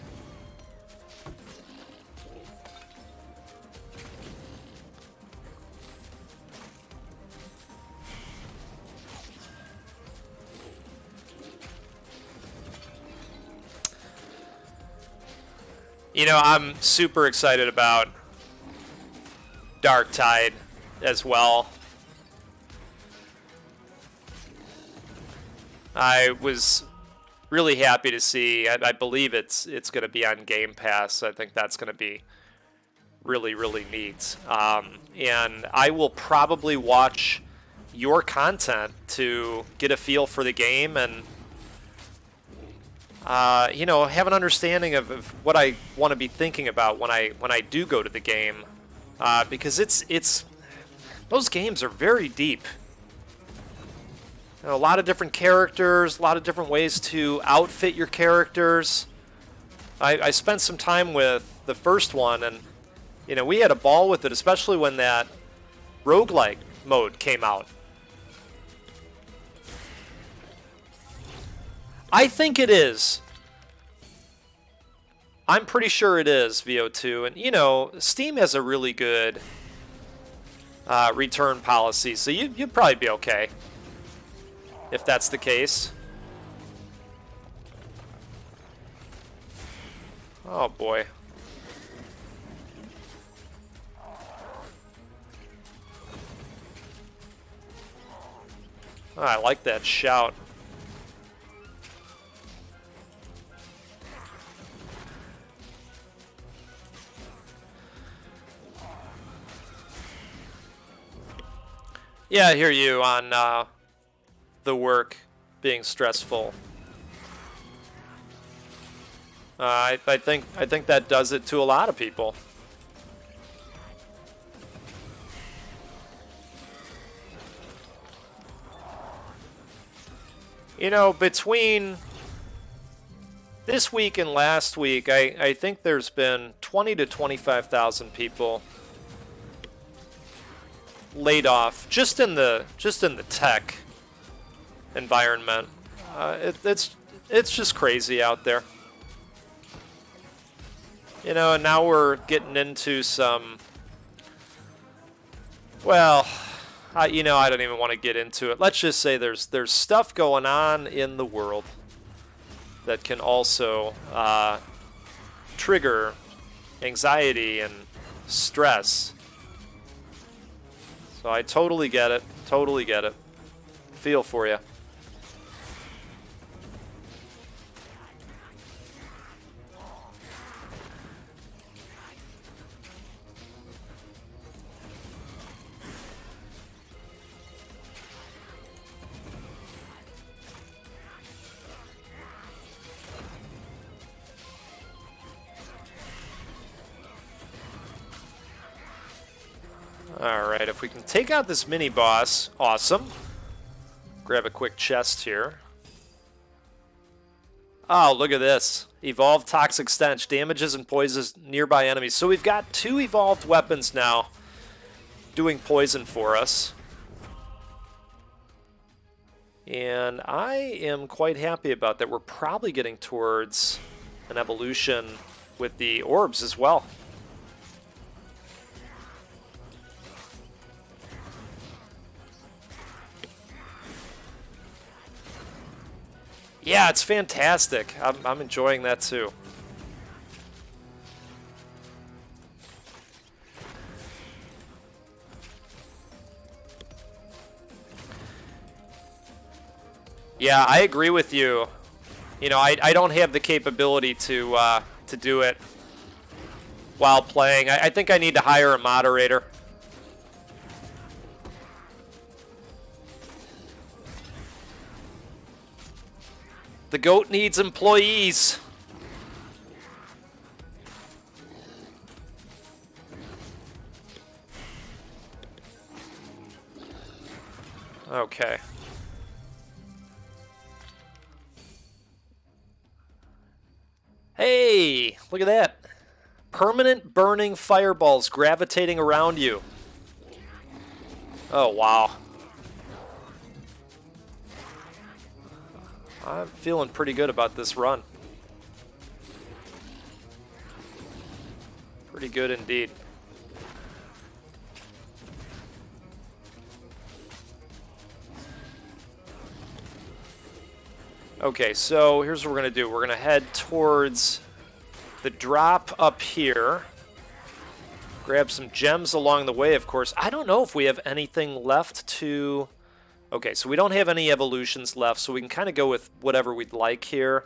You know, I'm super excited about Dark Tide as well. I was really happy to see. I believe it's going to be on Game Pass. I think that's going to be really, really neat. And I will probably watch your content to get a feel for the game and you know, have an understanding of what I want to be thinking about when I do go to the game, because it's those games are very deep. You know, a lot of different characters, a lot of different ways to outfit your characters. I spent some time with the first one, and you know, we had a ball with it, especially when that roguelike mode came out. I think it is. I'm pretty sure it is, VO2. And, you know, Steam has a really good return policy, so you'd probably be okay if that's the case. Oh, boy. Oh, I like that shout. Yeah, I hear you on the work being stressful. I think that does it to a lot of people. You know, between this week and last week, I think there's been 20 to 25,000 people laid off just in the tech environment. It's just crazy out there. You know, and now we're getting into some, well, you know, I don't even want to get into it. Let's just say there's stuff going on in the world that can also trigger anxiety and stress. So I totally get it. Totally get it. Feel for you. Alright, if we can take out this mini-boss, awesome. Grab a quick chest here. Oh, look at this. Evolved Toxic Stench. Damages and poisons nearby enemies. So we've got 2 evolved weapons now doing poison for us. And I am quite happy about that. We're probably getting towards an evolution with the orbs as well. Yeah, it's fantastic. I'm enjoying that too. Yeah, I agree with you. You know, I don't have the capability to do it while playing. I think I need to hire a moderator. The goat needs employees. Okay. Hey, look at that. Permanent burning fireballs gravitating around you. Oh, wow. I'm feeling pretty good about this run. Pretty good indeed. Okay, so here's what we're going to do. We're going to head towards the drop up here. Grab some gems along the way, of course. I don't know if we have anything left to... Okay, so we don't have any evolutions left, so we can kind of go with whatever we'd like here.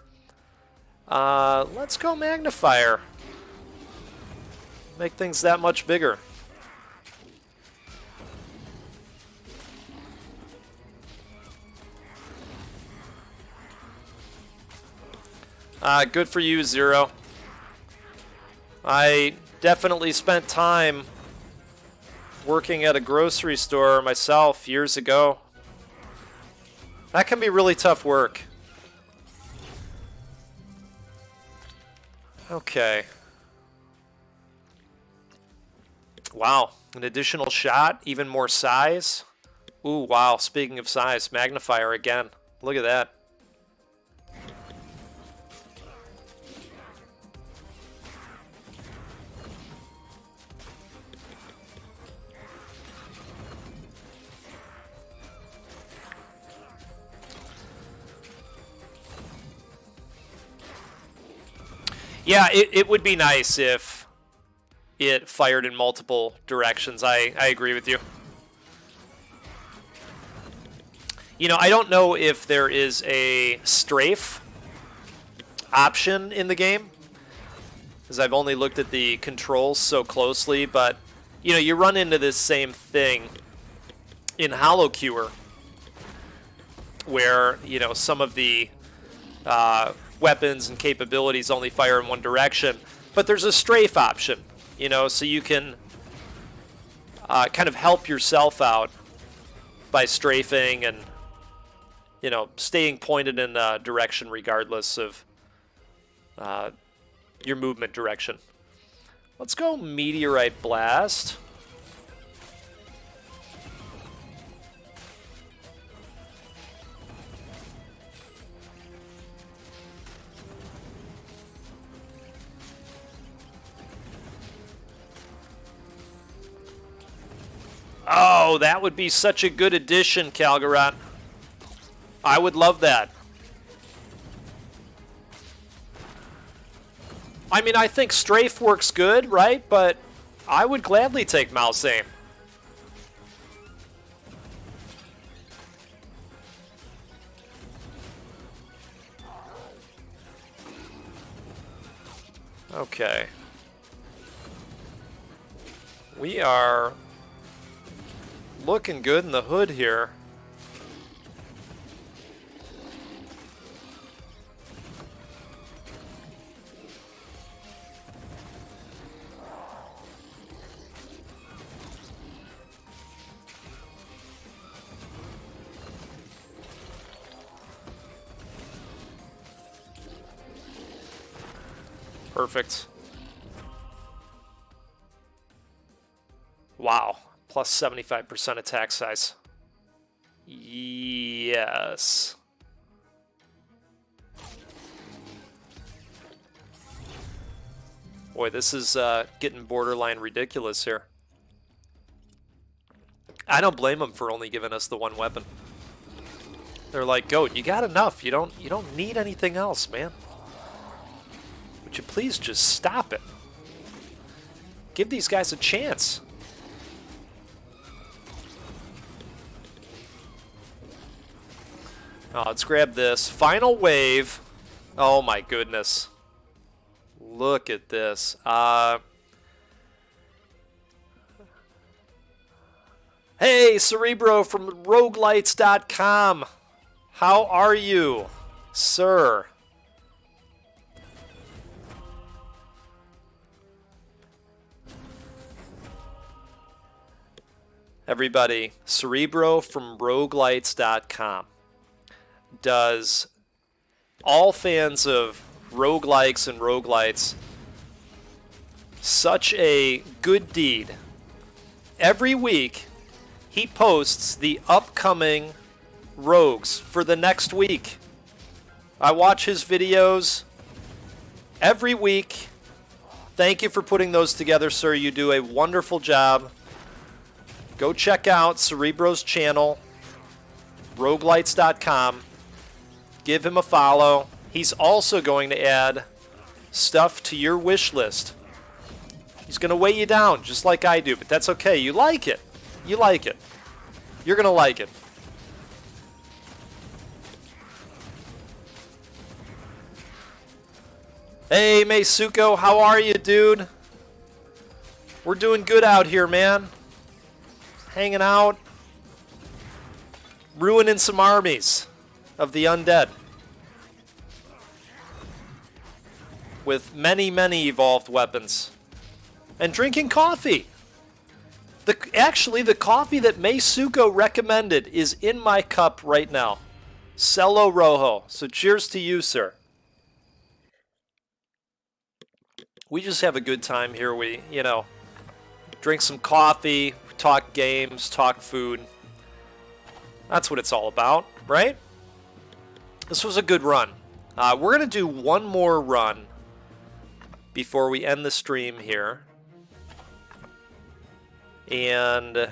Let's go Magnifier. Make things that much bigger. Good for you, Zero. I definitely spent time working at a grocery store myself years ago. That can be really tough work. Okay. Wow, an additional shot, even more size. Ooh, wow, speaking of size, Magnifier again. Look at that. Yeah, it would be nice if it fired in multiple directions. I agree with you. You know, I don't know if there is a strafe option in the game, because I've only looked at the controls so closely, but, you know, you run into this same thing in HoloCure, where, you know, some of the weapons and capabilities only fire in one direction, but there's a strafe option, you know, so you can kind of help yourself out by strafing and, you know, staying pointed in a direction regardless of your movement direction. Let's go Meteorite Blast. Oh, that would be such a good addition, Kalgarat. I would love that. I mean, I think strafe works good, right? But I would gladly take mouse aim. Okay. We are looking good in the hood here. Perfect. Wow. Plus 75% attack size. Yeah. Yes. Boy, this is getting borderline ridiculous here. I don't blame them for only giving us the one weapon. They're like, Goat, you got enough. You don't need anything else, man. Would you please just stop it? Give these guys a chance. Oh, let's grab this. Final wave. Oh my goodness. Look at this. Hey, Cerebro from roguelites.com. How are you, sir? Everybody, Cerebro from roguelites.com does all fans of roguelikes and roguelites such a good deed. Every week, he posts the upcoming rogues for the next week. I watch his videos every week. Thank you for putting those together, sir. You do a wonderful job. Go check out Cerebro's channel, roguelites.com. Give him a follow. He's also going to add stuff to your wish list. He's going to weigh you down just like I do, but that's okay. You like it. You like it. You're going to like it. Hey, Meisuko, how are you, dude? We're doing good out here, man. Hanging out. Ruining some armies of the undead. With many, many evolved weapons. And drinking coffee. Actually, the coffee that Meisuko recommended is in my cup right now. Cello Rojo. So cheers to you, sir. We just have a good time here. We, drink some coffee, talk games, talk food. That's what it's all about, right? This was a good run. We're going to do one more run before we end the stream here. And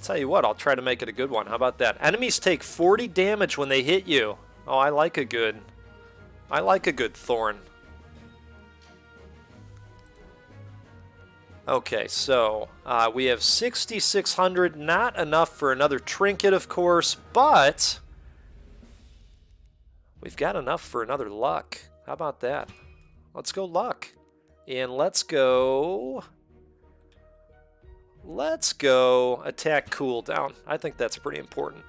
tell you what, I'll try to make it a good one. How about that? Enemies take 40 damage when they hit you. Oh, I like a good thorn. Okay, so we have 6,600. Not enough for another trinket, of course, but we've got enough for another luck. How about that? Let's go luck. And let's go attack cooldown. I think that's pretty important.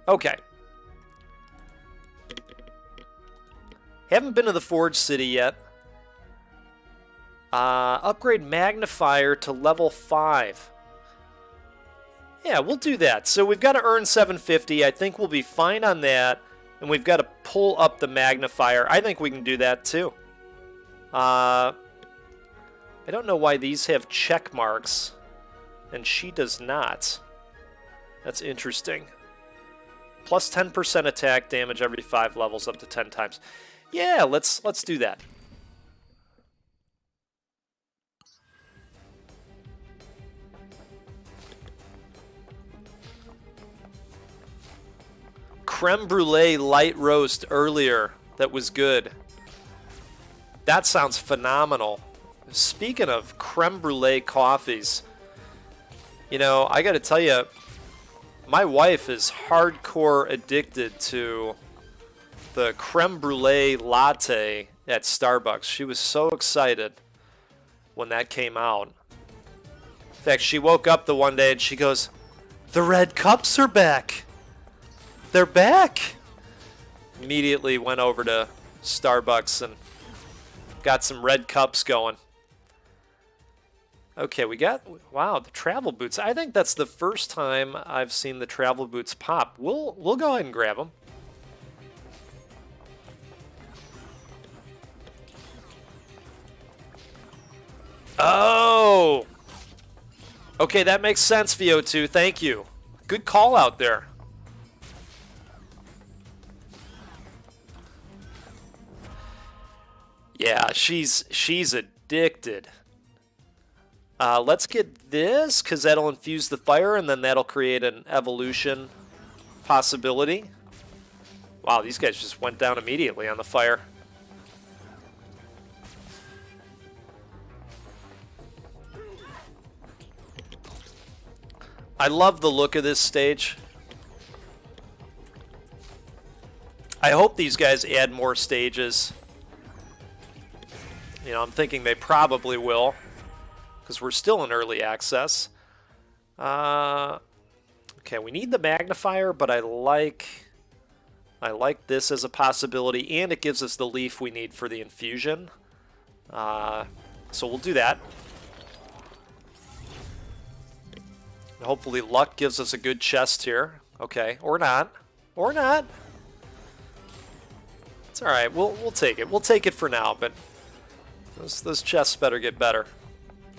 Okay. Haven't been to the Forge City yet. Upgrade magnifier to level 5. Yeah, we'll do that. So we've got to earn 750. I think we'll be fine on that. And we've got to pull up the magnifier. I think we can do that too. I don't know why these have check marks and she does not. That's interesting. Plus 10% attack damage every 5 levels up to 10 times. Yeah, let's do that. Creme brulee light roast earlier. That was good. That sounds phenomenal. Speaking of creme brulee coffees, I got to tell you, my wife is hardcore addicted to the creme brulee latte at Starbucks. She was so excited when that came out. In fact, she woke up the one day and she goes, "The red cups are back. They're back." Immediately went over to Starbucks and got some red cups going. Okay, we got, wow, the travel boots. I think that's the first time I've seen the travel boots pop. We'll go ahead and grab them. Oh! Okay, that makes sense, VO2. Thank you. Good call out there. Yeah, she's addicted. Let's get this, because that'll infuse the fire, and then that'll create an evolution possibility. Wow, these guys just went down immediately on the fire. I love the look of this stage. I hope these guys add more stages. You know, I'm thinking they probably will, because we're still in early access. Okay, we need the magnifier, but I like this as a possibility, and it gives us the leaf we need for the infusion. So we'll do that. Hopefully luck gives us a good chest here. Okay, or not. Or not. It's alright, we'll take it. We'll take it for now, but those chests better get better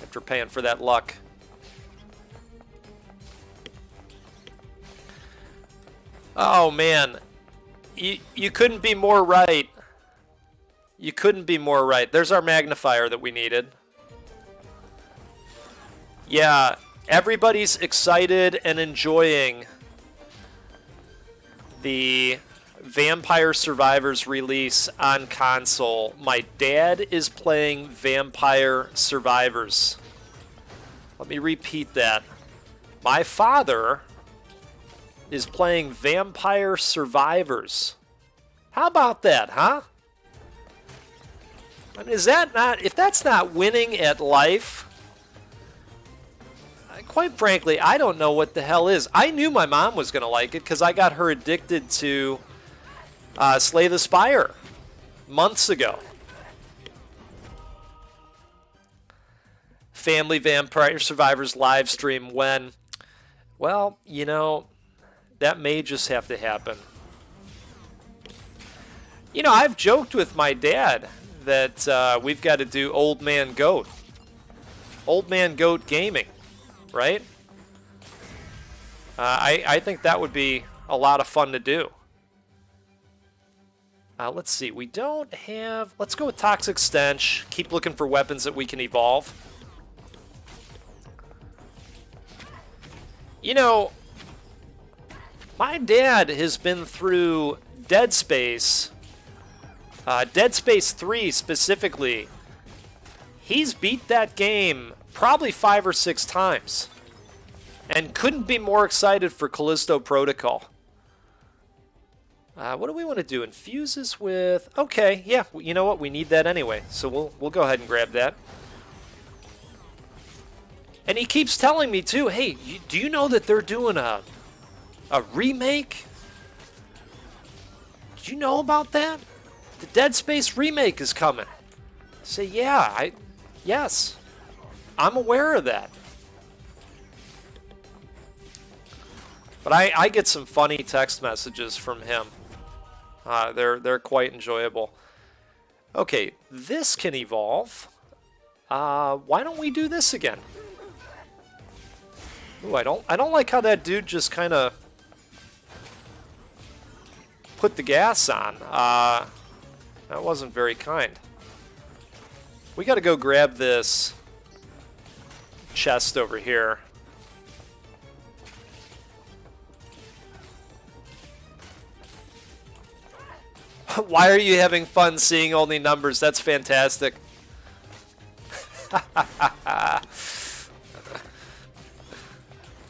after paying for that luck. Oh man, you couldn't be more right. You couldn't be more right. There's our magnifier that we needed. Yeah, everybody's excited and enjoying the Vampire Survivors release on console. My dad is playing Vampire Survivors. Let me repeat that. My father is playing Vampire Survivors. How about that, huh? I mean, is that not, if that's not winning at life, quite frankly, I don't know what the hell is. I knew my mom was going to like it because I got her addicted to Slay the Spire months ago. Family Vampire Survivors live stream when? Well, you know, that may just have to happen. You know, I've joked with my dad that we've got to do Old Man Goat. Old Man Goat Gaming, right? I think that would be a lot of fun to do. Let's see, we don't have... Let's go with Toxic Stench. Keep looking for weapons that we can evolve. You know, my dad has been through Dead Space. Dead Space 3 specifically. He's beat that game probably 5 or 6 times. And couldn't be more excited for Callisto Protocol. What do we want to do? Infuses with... Okay, yeah, you know what? We need that anyway. So we'll go ahead and grab that. And he keeps telling me, too, hey, do you know that they're doing a remake? Did you know about that? The Dead Space remake is coming. I say, yeah, yes. I'm aware of that. But I get some funny text messages from him. They're quite enjoyable. Okay, this can evolve. Why don't we do this again? Ooh, I don't like how that dude just kind of put the gas on. That wasn't very kind. We got to go grab this chest over here. Why are you having fun seeing only numbers? That's fantastic.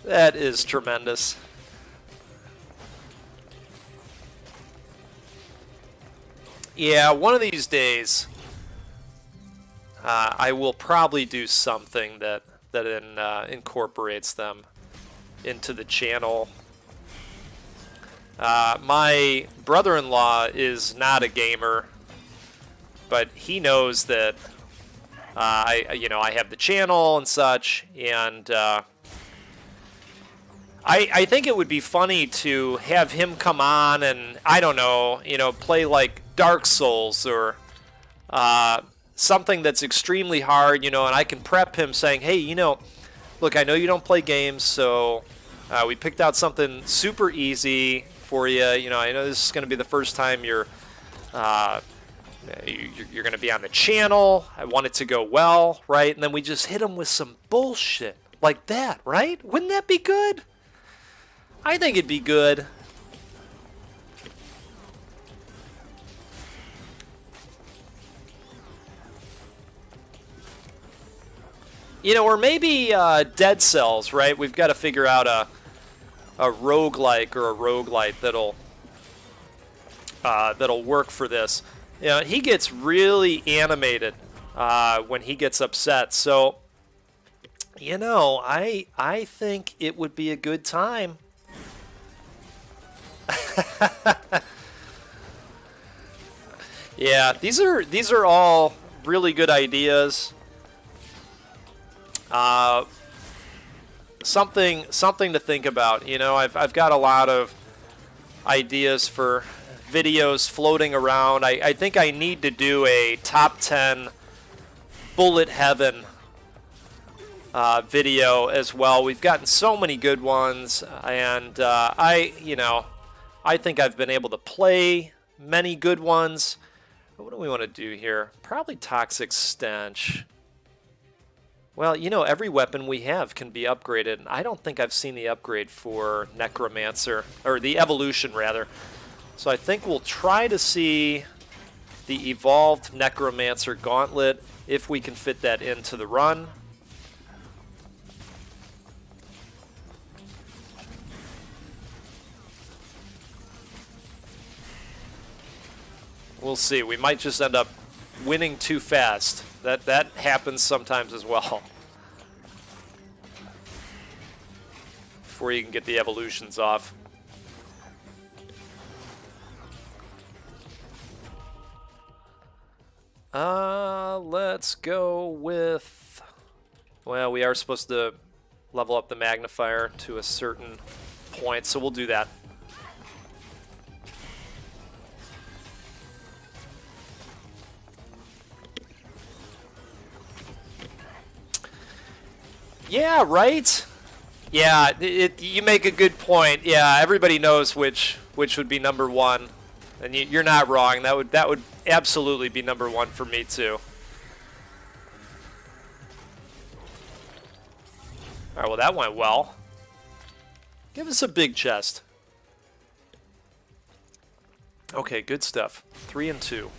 That is tremendous. Yeah, one of these days, I will probably do something that incorporates them into the channel. My brother-in-law is not a gamer, but he knows that I have the channel and such, and I think it would be funny to have him come on and, I don't know, play like Dark Souls or something that's extremely hard, and I can prep him saying, hey, look, I know you don't play games, so we picked out something super easy for you. I know this is going to be the first time you're, You're going to be on the channel. I want it to go well, right? And then we just hit them with some bullshit like that, right? Wouldn't that be good? I think it'd be good. You know, or maybe Dead Cells, right? We've got to figure out a roguelike or a roguelite that'll work for this. You know, he gets really animated when he gets upset. So, you know, I think it would be a good time. Yeah, these are all really good ideas. Something to think about. You know, I've got a lot of ideas for videos floating around. I think I need to do a top 10 bullet heaven video as well. We've gotten so many good ones, and I think I've been able to play many good ones. What do we want to do here? Probably Toxic Stench. Well, you know, every weapon we have can be upgraded. I don't think I've seen the upgrade for Necromancer, or the evolution, rather. So I think we'll try to see the evolved Necromancer Gauntlet, if we can fit that into the run. We'll see. We might just end up winning too fast. That happens sometimes as well. Before you can get the evolutions off. Let's go with... Well, we are supposed to level up the magnifier to a certain point, so we'll do that. Yeah, right? Yeah, you make a good point. Yeah, everybody knows which would be number one. And you're not wrong. That would absolutely be number one for me too. All right, well that went well. Give us a big chest. Okay, good stuff. 3 and 2.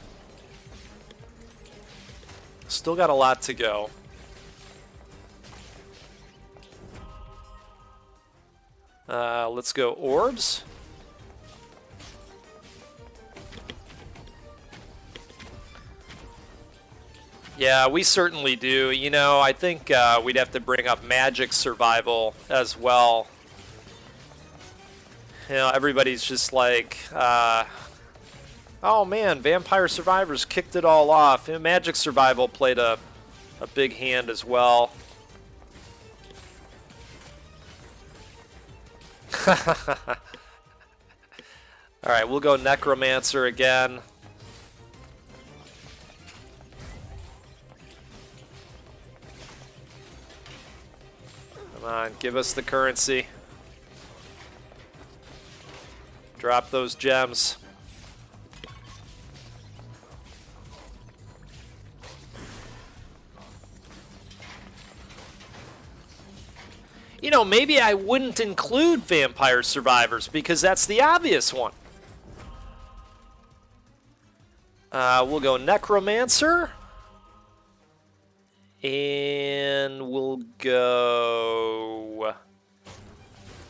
Still got a lot to go. Let's go orbs. Yeah, we certainly do. You know, I think we'd have to bring up magic survival as well. You know, everybody's just like, oh man, Vampire Survivors kicked it all off. You know, magic survival played a big hand as well. Alright, we'll go Necromancer again. Come on, give us the currency. Drop those gems. You know, maybe I wouldn't include Vampire Survivors because that's the obvious one. We'll go Necromancer. And we'll go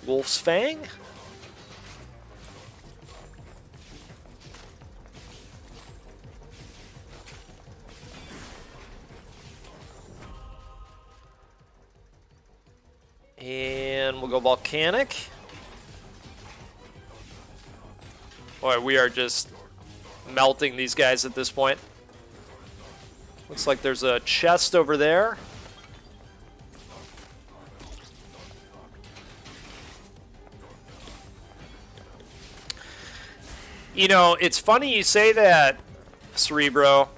Wolf's Fang. And we'll go Volcanic. Boy, we are just melting these guys at this point. Looks like there's a chest over there. You know, it's funny you say that, Cerebro.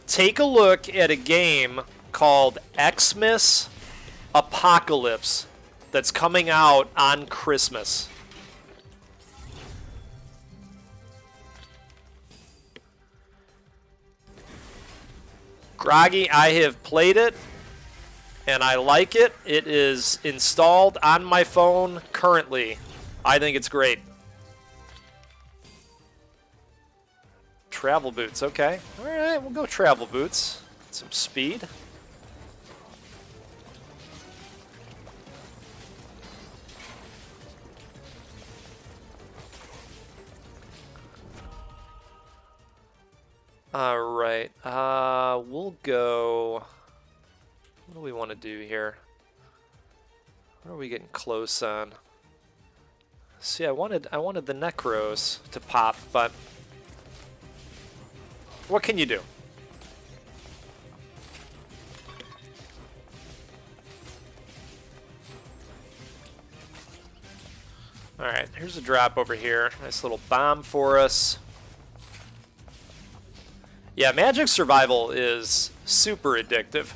Take a look at a game called Xmas Apocalypse that's coming out on Christmas. Groggy, I have played it, and I like it. It is installed on my phone currently. I think it's great. Travel boots, okay. All right, we'll go travel boots. Some speed. All right, we'll go. What do we want to do here? What are we getting close on? See, I wanted the Necros to pop, but what can you do? All right, here's a drop over here. Nice little bomb for us. Yeah, Magic Survival is super addictive.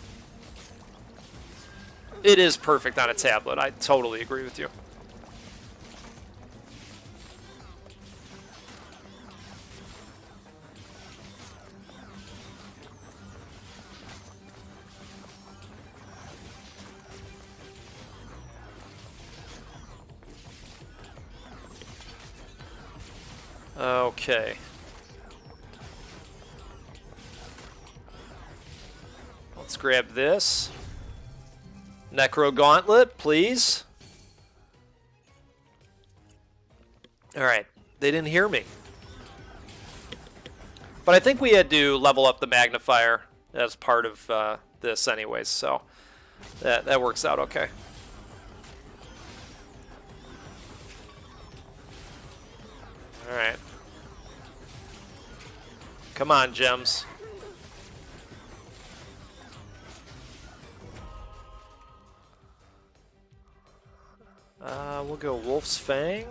It is perfect on a tablet. I totally agree with you. Okay. Let's grab this. Necro Gauntlet, please. Alright, they didn't hear me. But I think we had to level up the magnifier as part of this anyways, so that works out okay. Alright. Come on, gems. We'll go Wolf's Fang.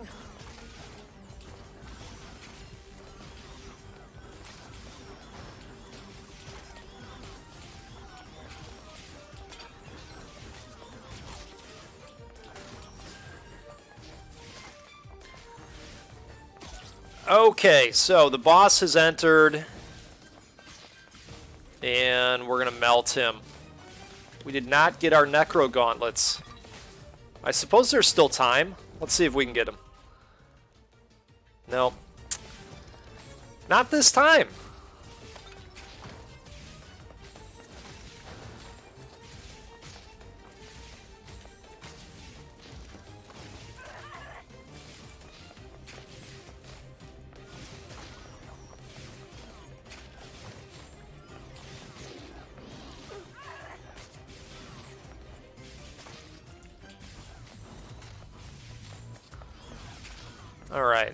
Okay, so the boss has entered, and we're going to melt him. We did not get our Necro Gauntlets. I suppose there's still time. Let's see if we can get him. No. Not this time. All right.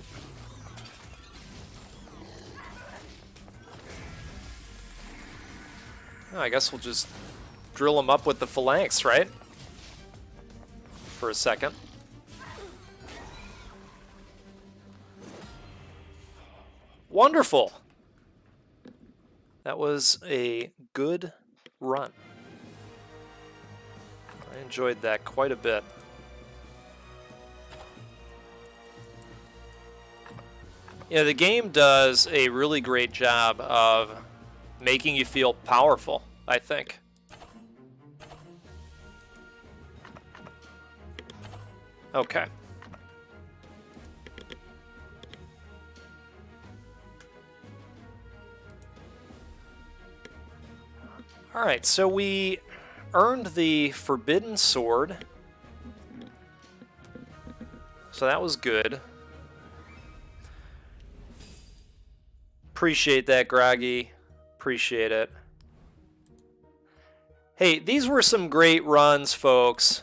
Oh, I guess we'll just drill him up with the phalanx, right? For a second. Wonderful. That was a good run. I enjoyed that quite a bit. Yeah, the game does a really great job of making you feel powerful, I think. Okay. All right, so we earned the Forbidden Sword. So that was good. Appreciate that, Groggy. Appreciate it. Hey, these were some great runs, folks.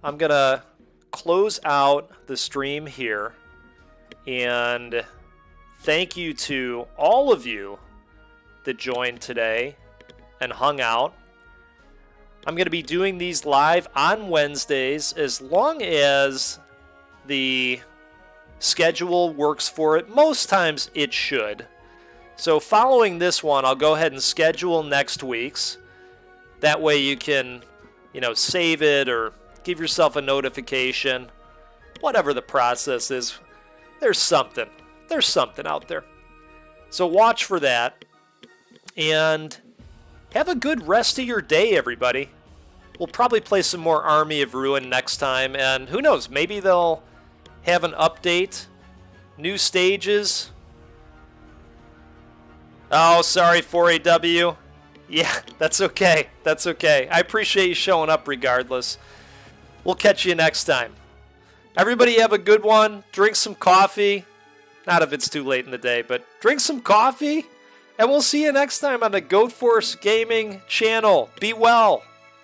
I'm going to close out the stream here. And thank you to all of you that joined today and hung out. I'm going to be doing these live on Wednesdays as long as the schedule works for it. Most times it should. So following this one, I'll go ahead and schedule next week's. That way you can, save it or give yourself a notification. Whatever the process is, there's something. There's something out there. So watch for that. And have a good rest of your day, everybody. We'll probably play some more Army of Ruin next time, and who knows, maybe they'll have an update, new stages. Oh, sorry, 4AW. Yeah, that's okay. That's okay. I appreciate you showing up regardless. We'll catch you next time. Everybody have a good one. Drink some coffee. Not if it's too late in the day, but drink some coffee. And we'll see you next time on the Goat Force Gaming channel. Be well.